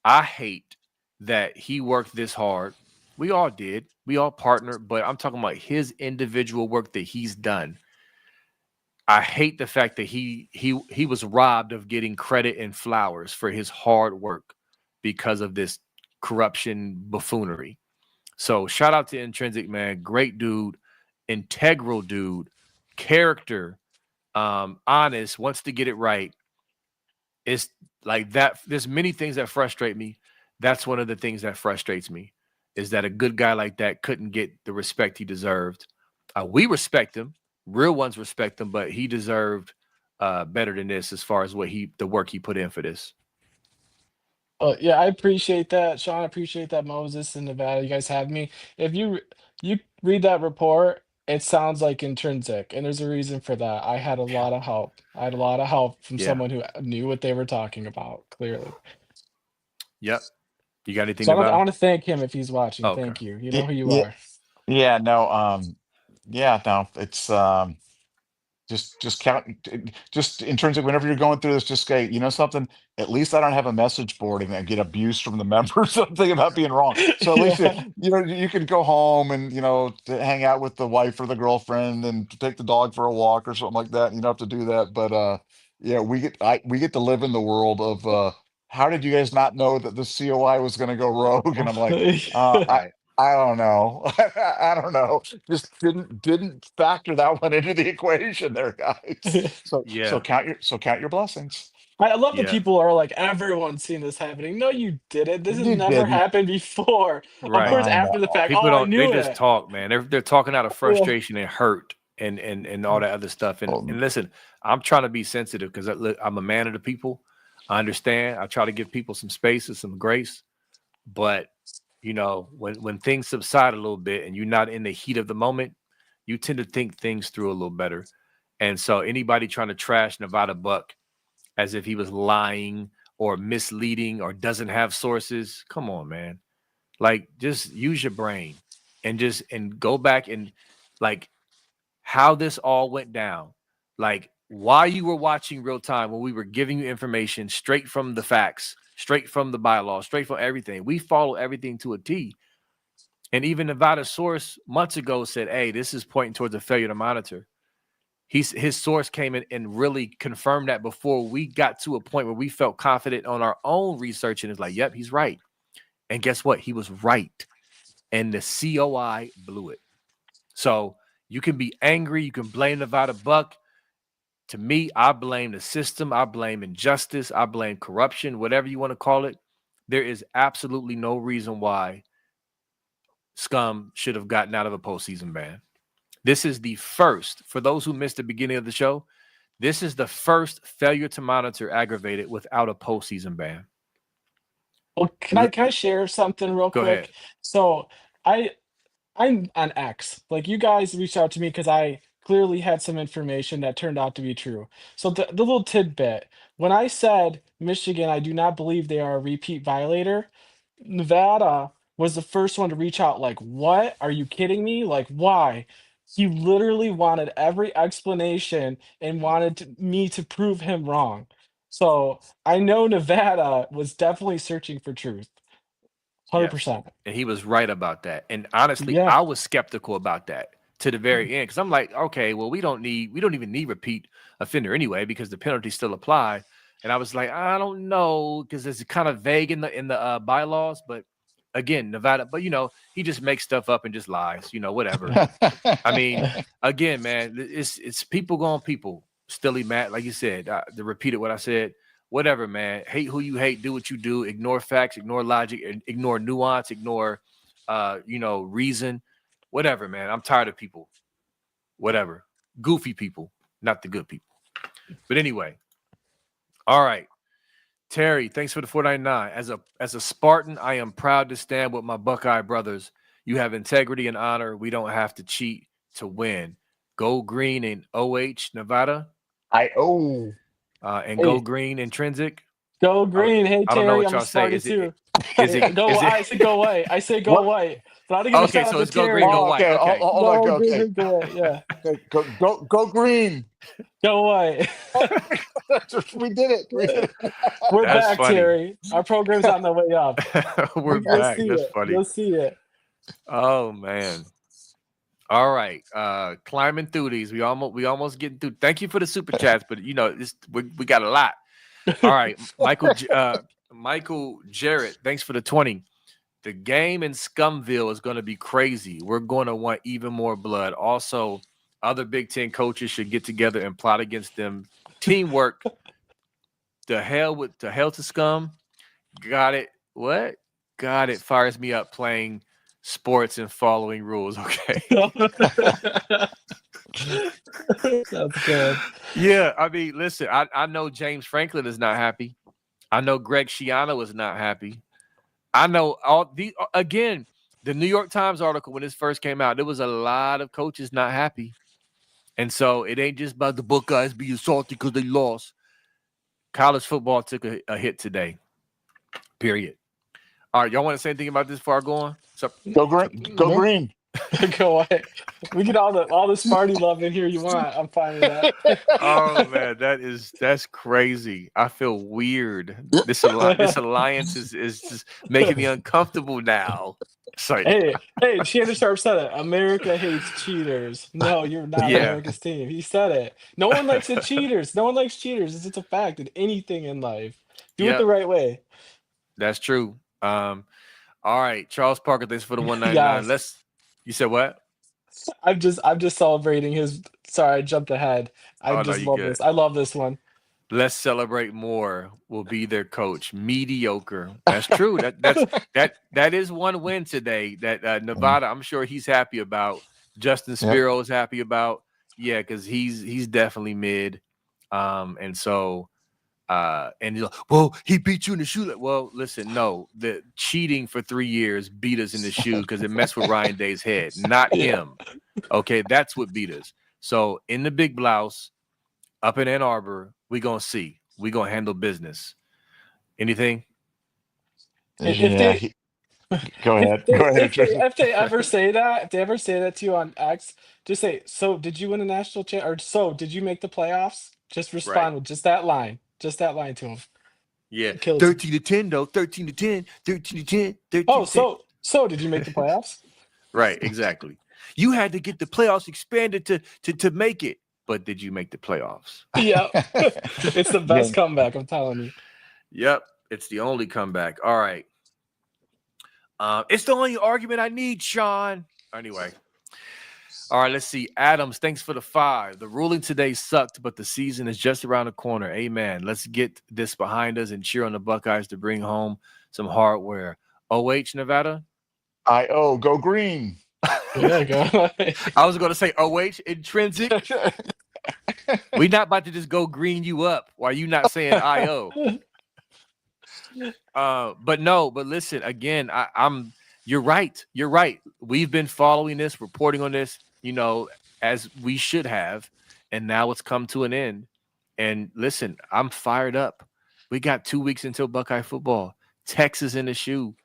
I hate that he worked this hard. We all did. We all partnered, but I'm talking about his individual work that he's done. I hate the fact that he was robbed of getting credit and flowers for his hard work because of this corruption buffoonery. So shout out to Intrinsic, man. Great dude, integral dude, character, honest, wants to get it right. It's like that. There's many things that frustrate me. That's one of the things that frustrates me, is that a good guy like that couldn't get the respect he deserved. We respect him. Real ones respect him, but he deserved better than this as far as the work he put in for this. Yeah, I appreciate that, Sean. I appreciate that, Moses and Nevada. You guys have me. If you read that report, it sounds like intrinsic, and there's a reason for that. I had a Yeah. lot of help. I had a lot of help from Yeah. someone who knew what they were talking about, clearly. Yep. You got anything So I about want to thank him if he's watching. Okay. Thank you. You know Yeah, who you yeah, are. yeah, no, yeah, no, it's just count, just in terms of whenever you're going through this, just say, you know something, at least I don't have a message board and I get abused from the members, something about being wrong. So at least Yeah. you can go home and to hang out with the wife or the girlfriend and to take the dog for a walk or something like that. You don't have to do that. But yeah, we get to live in the world of how did you guys not know that the COI was gonna go rogue? And I'm like, Right. I don't know. I don't know. Just didn't factor that one into the equation there, guys. So Yeah. count your blessings. I love that Yeah. people are like, everyone's seen this happening. No, you didn't. This has You never didn't. happened before. Of Right. course, I after the know. fact, People oh, I don't they knew just it. talk, man. They're talking out of Yeah. frustration and hurt and all that other stuff. And Well, and listen, I'm trying to be sensitive because I'm a man of the people. I understand. I try to give people some space and some grace. But when things subside a little bit and you're not in the heat of the moment, you tend to think things through a little better. And so anybody trying to trash Nevada Buck as if he was lying or misleading or doesn't have sources, come on, man. Like, just use your brain and go back and, like, how this all went down. Like, while you were watching real time, when we were giving you information straight from the facts, straight from the bylaws, straight from everything. We follow everything to a T. And even Nevada source months ago said, hey, this is pointing towards a failure to monitor. His source came in and really confirmed that before we got to a point where we felt confident on our own research. And it's like, yep, he's right. And guess what? He was right. And the COI blew it. So you can be angry. You can blame Nevada Buck. To me, I blame the system. I blame injustice. I blame corruption, whatever you want to call it. There is absolutely no reason why Scum should have gotten out of a postseason ban. This is the first, for those who missed the beginning of the show, this is the first failure to monitor aggravated without a postseason ban. Well, can I share something real Go quick? ahead. So I'm on X. Like, you guys reached out to me because I clearly had some information that turned out to be true. So the little tidbit, when I said Michigan, I do not believe they are a repeat violator. Nevada was the first one to reach out. Like, what? Are you kidding me? Like, why? He literally wanted every explanation and wanted me to prove him wrong. So I know Nevada was definitely searching for truth. Yes. 100%. And he was right about that. And honestly, Yeah. I was skeptical about that to the very end because I'm like, okay, well, we don't even need repeat offender anyway because the penalties still apply. And I was like, I don't know because it's kind of vague in the bylaws. But again, Nevada, but he just makes stuff up and just lies, whatever. I mean, again, man, it's people going people. Stilly Matt, like you said, to repeat what I said. Whatever, man. Hate who you hate. Do what you do. Ignore facts. Ignore logic. Ignore nuance. Ignore, reason. Whatever, man. I'm tired of people. Whatever. Goofy people, not the good people. But anyway, all right. Terry, thanks for the 499. As a Spartan, I am proud to stand with my Buckeye brothers. You have integrity and honor. We don't have to cheat to win. Go green in OH, Nevada. And go Hey, green intrinsic. go green. Hey, I don't know Terry, what I'm a y'all say. Spartan Is too. it Go. is it I say go white. I say go What? white. But I didn't give a okay? shout out So to it's go Terry. green, go Oh, white. okay. Okay. Hold on. Go Okay. green, go white. Yeah, Okay. Go green. go white. We did it. We did it. We're That's back, funny. Terry. Our program's on the way up. We're You'll back. see That's it. funny. You'll see it. Oh man. All right. Climbing through these. We almost getting through. Thank you for the super chats, but we got a lot. All right. Michael Jarrett, thanks for the 20. The game in Scumville is going to be crazy. We're going to want even more blood. Also, other Big Ten coaches should get together and plot against them. Teamwork. The hell to Scum. Got it. What? Got it. Fires me up playing sports and following rules. Okay. That's good. Yeah. I mean, listen, I know James Franklin is not happy. I know Greg Schiano was not happy. I know again, the New York Times article when this first came out, there was a lot of coaches not happy. And so it ain't just about the Buckeyes being salty because they lost. College football took a hit today. Period. All right, y'all want to say anything about this before I go on? Go green. Go Nope. green. Go away. We get all the Sparty love in here you want. I'm fine with that. Oh man, that's crazy. I feel weird. This alliance is just making me uncomfortable now. So Hey, Shannon Sharp said it. America hates cheaters. No, you're not Yeah. America's team. He said it. No one likes the cheaters. No one likes cheaters. It's just a fact in anything in life. Do it the right way. That's true. All right, Charles Parker, thanks for the 199. Yes. You said what? I'm just celebrating his. Sorry, I jumped ahead. I Oh, no, just you love good. this. I love this one. Let's celebrate Moore will be their coach. Mediocre. That's true. That is one win today. That Nevada, I'm sure he's happy about. Justin Spiro is happy about. Yeah, because he's definitely mid. And so and he's like, well, he beat you in the shoe. Well, listen, no, the cheating for 3 years beat us in the shoe because it messed with Ryan Day's head, not him. Okay, that's what beat us. So in the big blouse, up in Ann Arbor, we gonna see. We gonna handle business. Anything? Go ahead. If they ever say that to you on X, just say, "So did you win a national champ?" Or "So did you make the playoffs?" Just respond with just that line to him. Yeah, Kill it. 13 to 10 though. 13 to 10. 13 to 10. 13 Oh, to 10. so did you make the playoffs? Right, exactly. You had to get the playoffs expanded to make it, but did you make the playoffs? Yeah, it's the best comeback. I'm telling you. Yep, it's the only comeback. All right. It's the only argument I need, Sean. Anyway. All right, let's see. Adams, thanks for the 5. The ruling today sucked, but the season is just around the corner. Amen. Let's get this behind us and cheer on the Buckeyes to bring home some hardware. OH, Nevada? Go green. Yeah, go. I was going to say OH, intrinsic. We're not about to just go green you up while you not saying IO. But listen, again, you're right. You're right. We've been following this, reporting on this, as we should have, and now it's come to an end. And listen, I'm fired up. We got 2 weeks until Buckeye football. Texas in the shoe.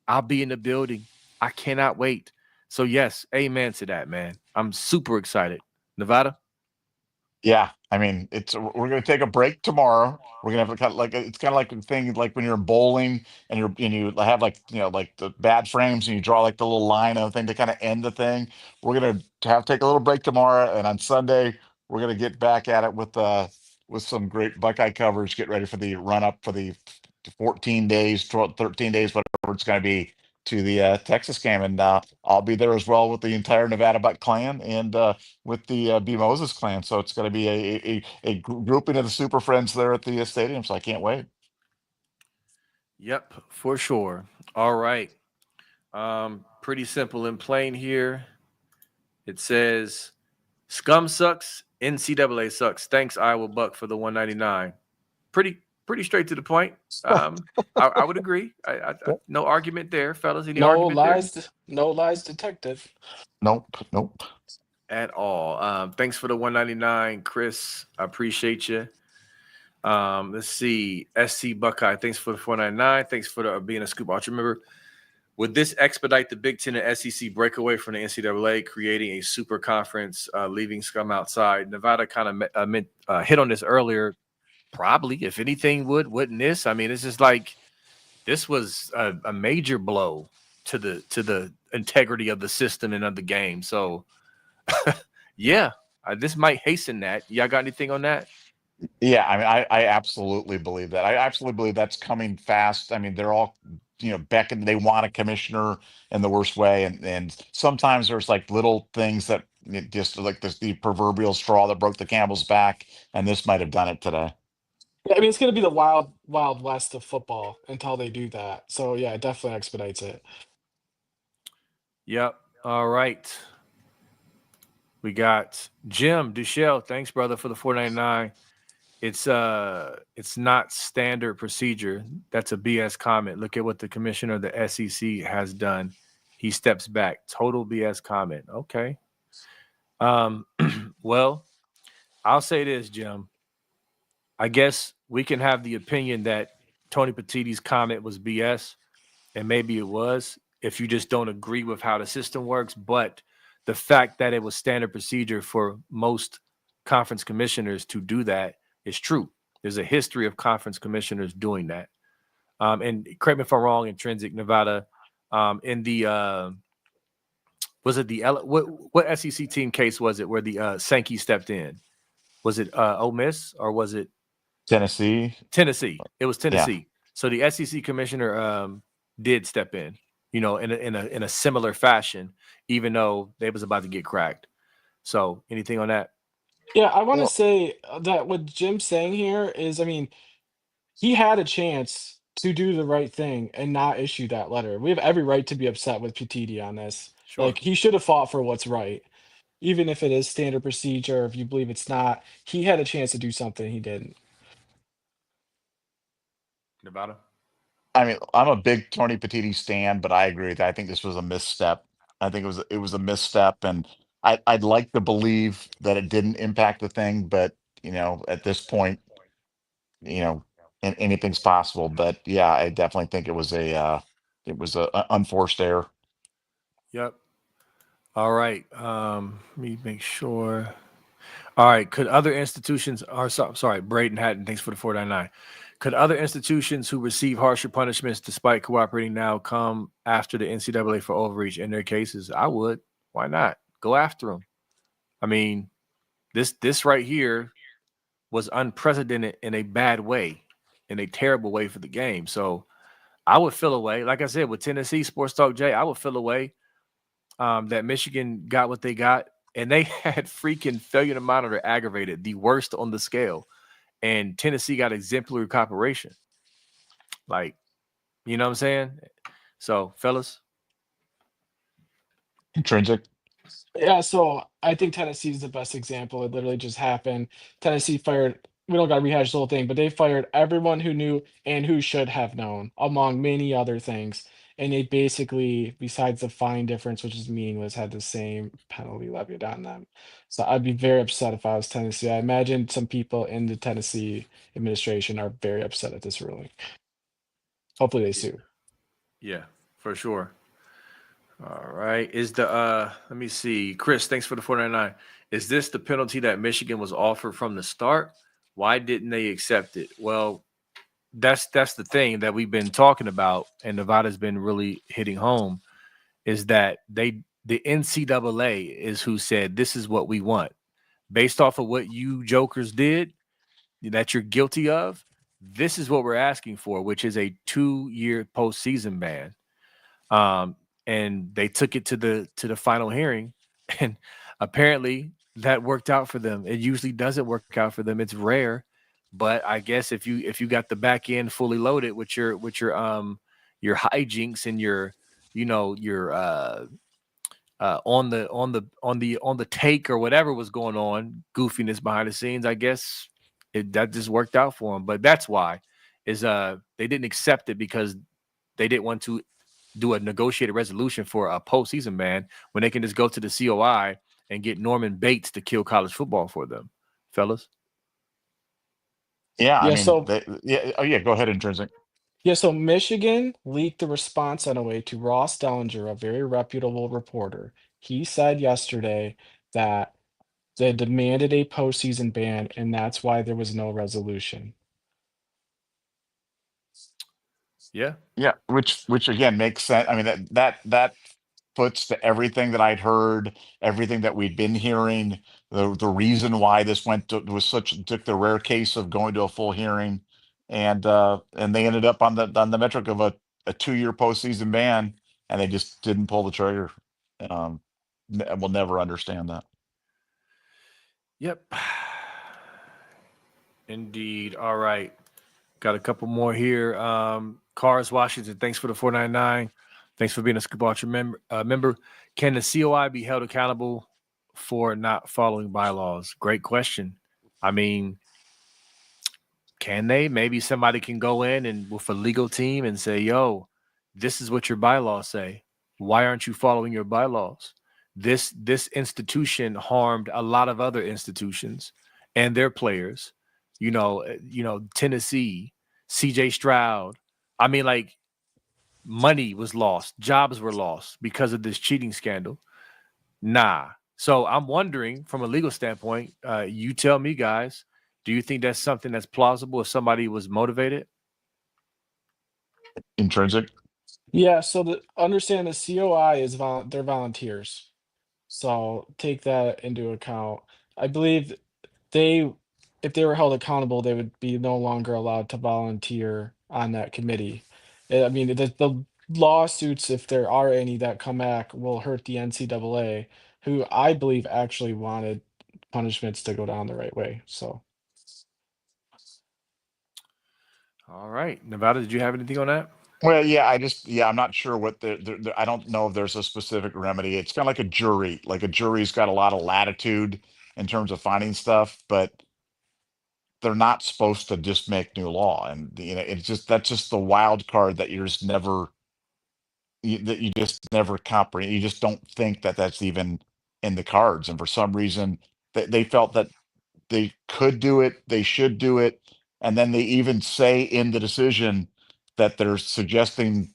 I'll be in the building. I cannot wait. So yes, amen to that, man. I'm super excited. Nevada? Yeah, I mean, we're gonna take a break tomorrow. We're gonna have it's kind of like the thing like when you're in bowling and you have like like the bad frames and you draw like the little line of thing to kind of end the thing. We're gonna take a little break tomorrow, and on Sunday we're gonna get back at it with some great Buckeye coverage. Get ready for the run up for the 14 days, 12, 13 days, whatever it's gonna be, to the Texas game, and I'll be there as well with the entire Nevada Buck clan and with the B Moses clan. So it's going to be a grouping of the super friends there at the stadium. So I can't wait. Yep, for sure. All right. Pretty simple and plain here. It says, "Scum sucks, NCAA sucks. Thanks, Iowa Buck, for the 199." Pretty straight to the point. I would agree. No argument there, fellas. Any argument there? No lies detected. Nope. At all. Thanks for the 199, Chris. I appreciate you. Let's see. SC Buckeye, thanks for the 499. Thanks for being a scoop out. Remember, would this expedite the Big Ten and SEC breakaway from the NCAA, creating a super conference, leaving scum outside? Nevada kind of hit on this earlier. Probably, if anything, wouldn't this? I mean, it's just like this was a major blow to the integrity of the system and of the game. So, yeah, this might hasten that. Y'all got anything on that? Yeah, I mean, I absolutely believe that. I absolutely believe that's coming fast. I mean, they're all beckoning. They want a commissioner in the worst way, and sometimes there's like little things that just like the proverbial straw that broke the camel's back, and this might have done it today. I mean, it's going to be the wild west of football until they do that. So yeah, it definitely expedites it. Yep. All right. We got Jim Duchelle. Thanks, brother, for the 499. It's not standard procedure. That's a BS comment. Look at what the commissioner of the SEC has done. He steps back. Total BS comment. Okay. Well, I'll say this, Jim. I guess we can have the opinion that Tony Petitti's comment was BS, and maybe it was if you just don't agree with how the system works. But the fact that it was standard procedure for most conference commissioners to do that is true. There's a history of conference commissioners doing that. And correct me if I'm wrong, Intrinsic Nevada, in the was it the what SEC team case was it where the Sankey stepped in? Was it Ole Miss or was it Tennessee? Tennessee? It was Yeah. Tennessee. So the SEC commissioner did step in, in a similar fashion, even though they was about to get cracked. So anything on that? Yeah, I want to Well, say that what Jim's saying here is, I mean, he had a chance to do the right thing and not issue that letter. We have every right to be upset with Petitti on this. Sure. Like, he should have fought for what's right, even if it is standard procedure, if you believe it's not. He had a chance to do something, he didn't. Nevada. I mean, I'm a big Tony Petitti stan, but I agree with that. I think this was a misstep. I think it was a misstep, and I'd like to believe that it didn't impact the thing, but at this point, you know, anything's possible. But yeah, I definitely think it was a unforced error. Yep. All right. Let me make sure. All right. Could other institutions sorry, Braden Hatton, thanks for the 499. Could other institutions who receive harsher punishments despite cooperating now come after the NCAA for overreach in their cases? I would. Why not? Go after them. I mean, this right here was unprecedented in a bad way, in a terrible way for the game. So I would feel away. Like I said, with Tennessee Sports Talk Jay, I would feel away that Michigan got what they got, and they had freaking failure to monitor aggravated, the worst on the scale. And Tennessee got exemplary cooperation. Like, you know what I'm saying? So, fellas. Intrinsic. Yeah, so I think Tennessee is the best example. It literally just happened. Tennessee fired, we don't got to rehash the whole thing, but they fired everyone who knew and who should have known, among many other things. And they basically, besides the fine difference, which is meaningless, had the same penalty levied on them. So I'd be very upset if I was Tennessee. I imagine some people in the Tennessee administration are very upset at this ruling. Hopefully they sue. Yeah, for sure. All right. Is the let me see. Chris, thanks for the 499. Is this the penalty that Michigan was offered from the start? Why didn't they accept it? Well, that's the thing that we've been talking about, and Nevada's been really hitting home, is that the NCAA is who said this is what we want. Based off of what you jokers did, that you're guilty of, this is what we're asking for, which is a 2-year postseason ban. And they took it to the final hearing, and apparently that worked out for them. It usually doesn't work out for them. It's rare, but I guess if you got the back end fully loaded with your hijinks and your on the take or whatever was going on, goofiness behind the scenes, I guess that just worked out for them. But that's why is they didn't accept it because they didn't want to do a negotiated resolution for a postseason ban when they can just go to the COI and get Norman Bates to kill college football for them, fellas. Yeah, I Yeah, mean, so oh yeah, go ahead, Intrinsic. Yeah, so Michigan leaked the response anyway to Ross Dellinger, a very reputable reporter. He said yesterday that they demanded a postseason ban, and that's why there was no resolution. Yeah. Yeah, which again makes sense. I mean, that puts to everything that I'd heard, everything that we'd been hearing, the reason why this took the rare case of going to a full hearing, and they ended up on the metric of a 2-year postseason ban, and they just didn't pull the trigger. We'll never understand that. Yep. Indeed. All right. Got a couple more here. Cars Washington, thanks for the 499. Thanks for being a Scoop Archer member. Can the COI be held accountable for not following bylaws? Great question. I mean, can they? Maybe somebody can go in and with a legal team and say, yo, this is what your bylaws say. Why aren't you following your bylaws? This institution harmed a lot of other institutions and their players. Tennessee, CJ Stroud. I mean, like, money was lost, jobs were lost because of this cheating scandal. Nah. So I'm wondering, from a legal standpoint, you tell me, guys, do you think that's something that's plausible if somebody was motivated? Intrinsic. Yeah, so understand the COI is they're volunteers. So take that into account. I believe they, if they were held accountable, they would be no longer allowed to volunteer on that committee. I mean, the lawsuits, if there are any that come back, will hurt the NCAA, who I believe actually wanted punishments to go down the right way. So All right. Nevada, did you have anything on that? Well, yeah, I'm not sure what I don't know if there's a specific remedy. It's kind of like a jury. Like a jury's got a lot of latitude in terms of finding stuff, but they're not supposed to just make new law. And that's just the wild card that that you just never comprehend. You just don't think that that's even in the cards. And for some reason, they felt that they could do it, they should do it, and then they even say in the decision that they're suggesting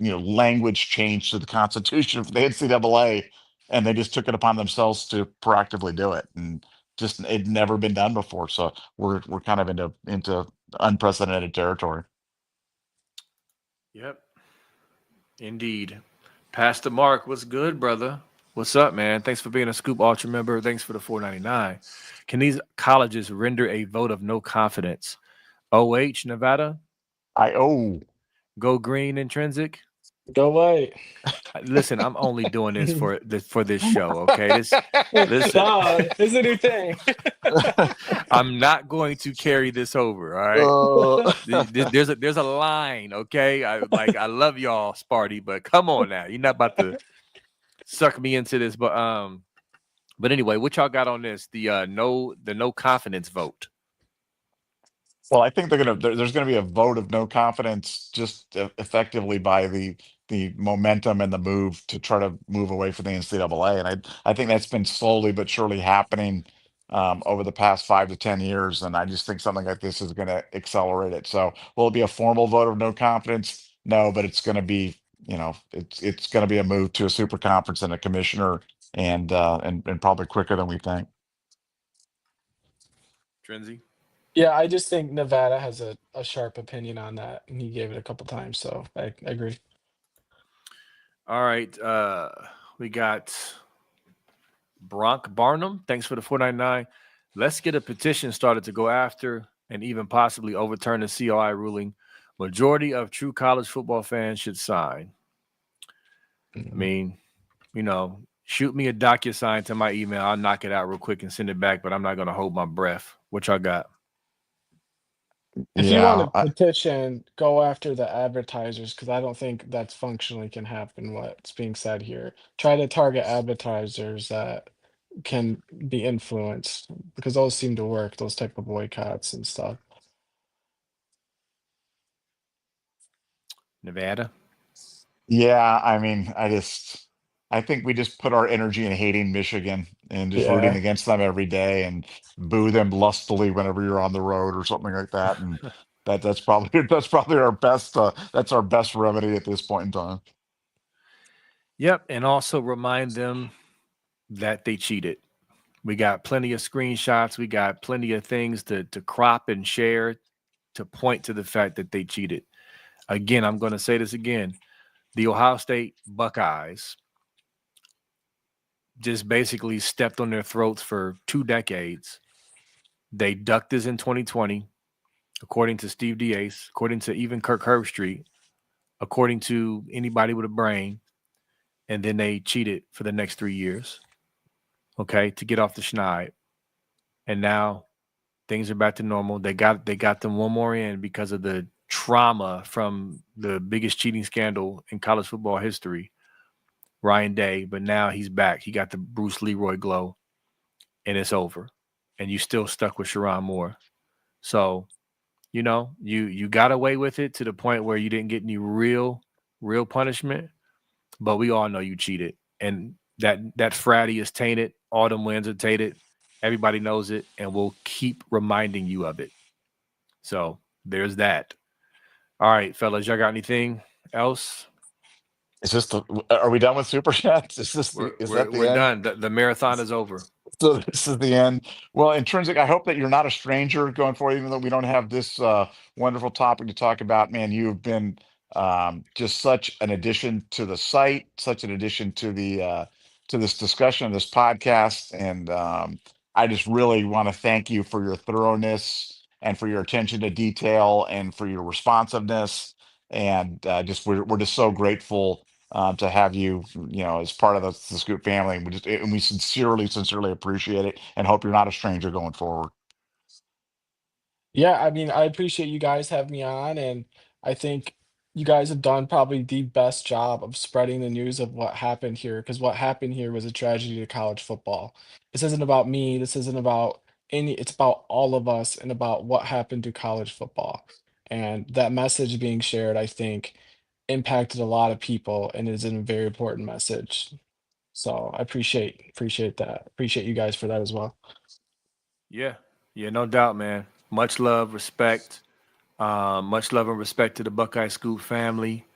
language change to the Constitution for the NCAA, and they just took it upon themselves to proactively do it, and just it'd never been done before. So we're kind of into unprecedented territory. Yep. Indeed. Pastor Mark, what's good, brother? What's up, man? Thanks for being a Scoop Ultra member. Thanks for the $4.99. Can these colleges render a vote of no confidence? OH, Nevada? Go green, intrinsic? go away. Listen, I'm only doing this for this show, okay? Listen, It's a new thing. I'm not going to carry this over, all right? There's a line, okay? I love y'all, Sparty, but come on now, you're not about to suck me into this. But anyway, what y'all got on this? The no confidence vote. Well, I think there's gonna be a vote of no confidence, just effectively by the momentum and the move to try to move away from the NCAA, and I think that's been slowly but surely happening over the past 5 to 10 years, and I just think something like this is going to accelerate it. So, will it be a formal vote of no confidence? No, but it's going to be it's going to be a move to a super conference and a commissioner, and probably quicker than we think. Trenzy? Yeah, I just think Nevada has a sharp opinion on that, and he gave it a couple times, so I agree. All right. We got Bronk Barnum. Thanks for the $4.99. Let's get a petition started to go after and even possibly overturn the COI ruling. Majority of true college football fans should sign. I mean, shoot me a DocuSign to my email. I'll knock it out real quick and send it back, but I'm not going to hold my breath. What y'all got? If you want to petition, go after the advertisers, because I don't think that's functionally can happen what's being said here. Try to target advertisers that can be influenced, because those seem to work, those type of boycotts and stuff. Nevada? Yeah, I mean, I think we just put our energy in hating Michigan and just rooting against them every day and boo them lustily whenever you're on the road or something like that. And that's probably our best that's our best remedy at this point in time. Yep, and also remind them that they cheated. We got plenty of screenshots. We got plenty of things to crop and share to point to the fact that they cheated. Again, I'm going to say this again. The Ohio State Buckeyes just basically stepped on their throats for 2 decades. They ducked us in 2020, according to Steve DeAce, according to even Kirk Herbstreit, according to anybody with a brain, and then they cheated for the next 3 years, okay, to get off the schneid. And now things are back to normal. They got them one more in because of the trauma from the biggest cheating scandal in college football history, Ryan Day. But now he's back. He got the Bruce Leroy glow, and it's over. And you still stuck with Sherrone Moore. So You know, you got away with it to the point where you didn't get any real punishment, but we all know you cheated, and that fratty is tainted. All them wins are tainted. Everybody knows it, and we'll keep reminding you of it. So there's that. All right, fellas, y'all got anything else? Is this are we done with super chats? Is this that the We're end? done. The marathon is over. So this is the end. Well, Intrinsic, I hope that you're not a stranger going forward, even though we don't have this wonderful topic to talk about. Man, you've been just such an addition to the site, such an addition to the to this discussion, this podcast, and I just really want to thank you for your thoroughness and for your attention to detail and for your responsiveness. And just we're just so grateful to have you, as part of the Scoop family. And we sincerely appreciate it, and hope you're not a stranger going forward. Yeah, I mean, I appreciate you guys having me on, and I think you guys have done probably the best job of spreading the news of what happened here, because what happened here was a tragedy to college football. This isn't about me, this isn't about it's about all of us and about what happened to college football. And that message being shared, I think, impacted a lot of people and is a very important message. So I appreciate that. Appreciate you guys for that as well. Yeah, no doubt, man. Much love, respect. Much love and respect to the Buckeye Scoop family.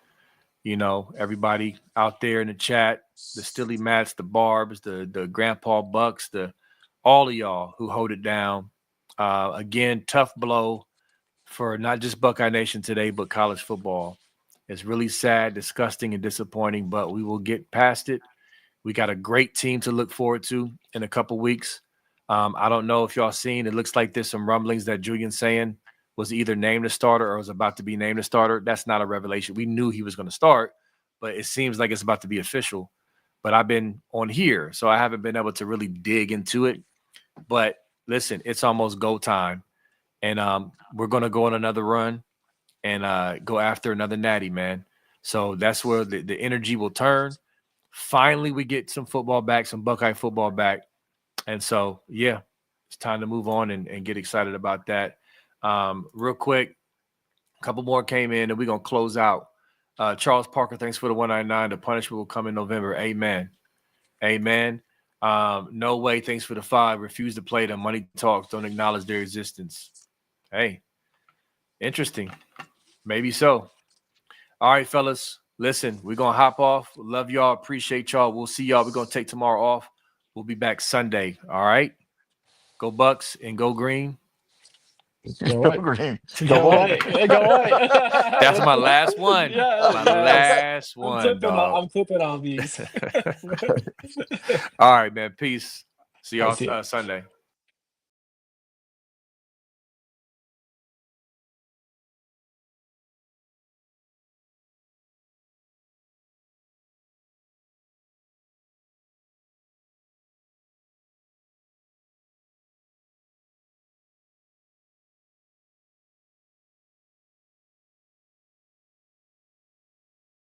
You know, everybody out there in the chat, the Stilly Mats, the Barbs, the Grandpa Bucks, all of y'all who hold it down. Again, tough blow for not just Buckeye Nation today, but college football. It's really sad, disgusting, and disappointing, but we will get past it. We got a great team to look forward to in a couple weeks. I don't know if y'all seen, it looks like there's some rumblings that Julian saying was either named a starter or was about to be named a starter. That's not a revelation. We knew he was going to start, but it seems like it's about to be official. But I've been on here, so I haven't been able to really dig into it. But listen, it's almost go time. And we're going to go on another run and go after another natty, man. So that's where the energy will turn. Finally, we get some football back, some Buckeye football back. And so, yeah, it's time to move on and get excited about that. Real quick, a couple more came in and we're going to close out. Charles Parker, thanks for the 199. The punishment will come in November. Amen. No way, thanks for the 5. Refuse to play them. Money talks. Don't acknowledge their existence. Hey, interesting. Maybe so. All right, fellas. Listen, we're going to hop off. Love y'all. Appreciate y'all. We'll see y'all. We're going to take tomorrow off. We'll be back Sunday. All right. Go Bucks and go green. Go white. Green. Go white. Go white. That's my last one. Yeah, my last one, dog. I'm clipping on these. All right, man. Peace. See y'all See ya. Sunday.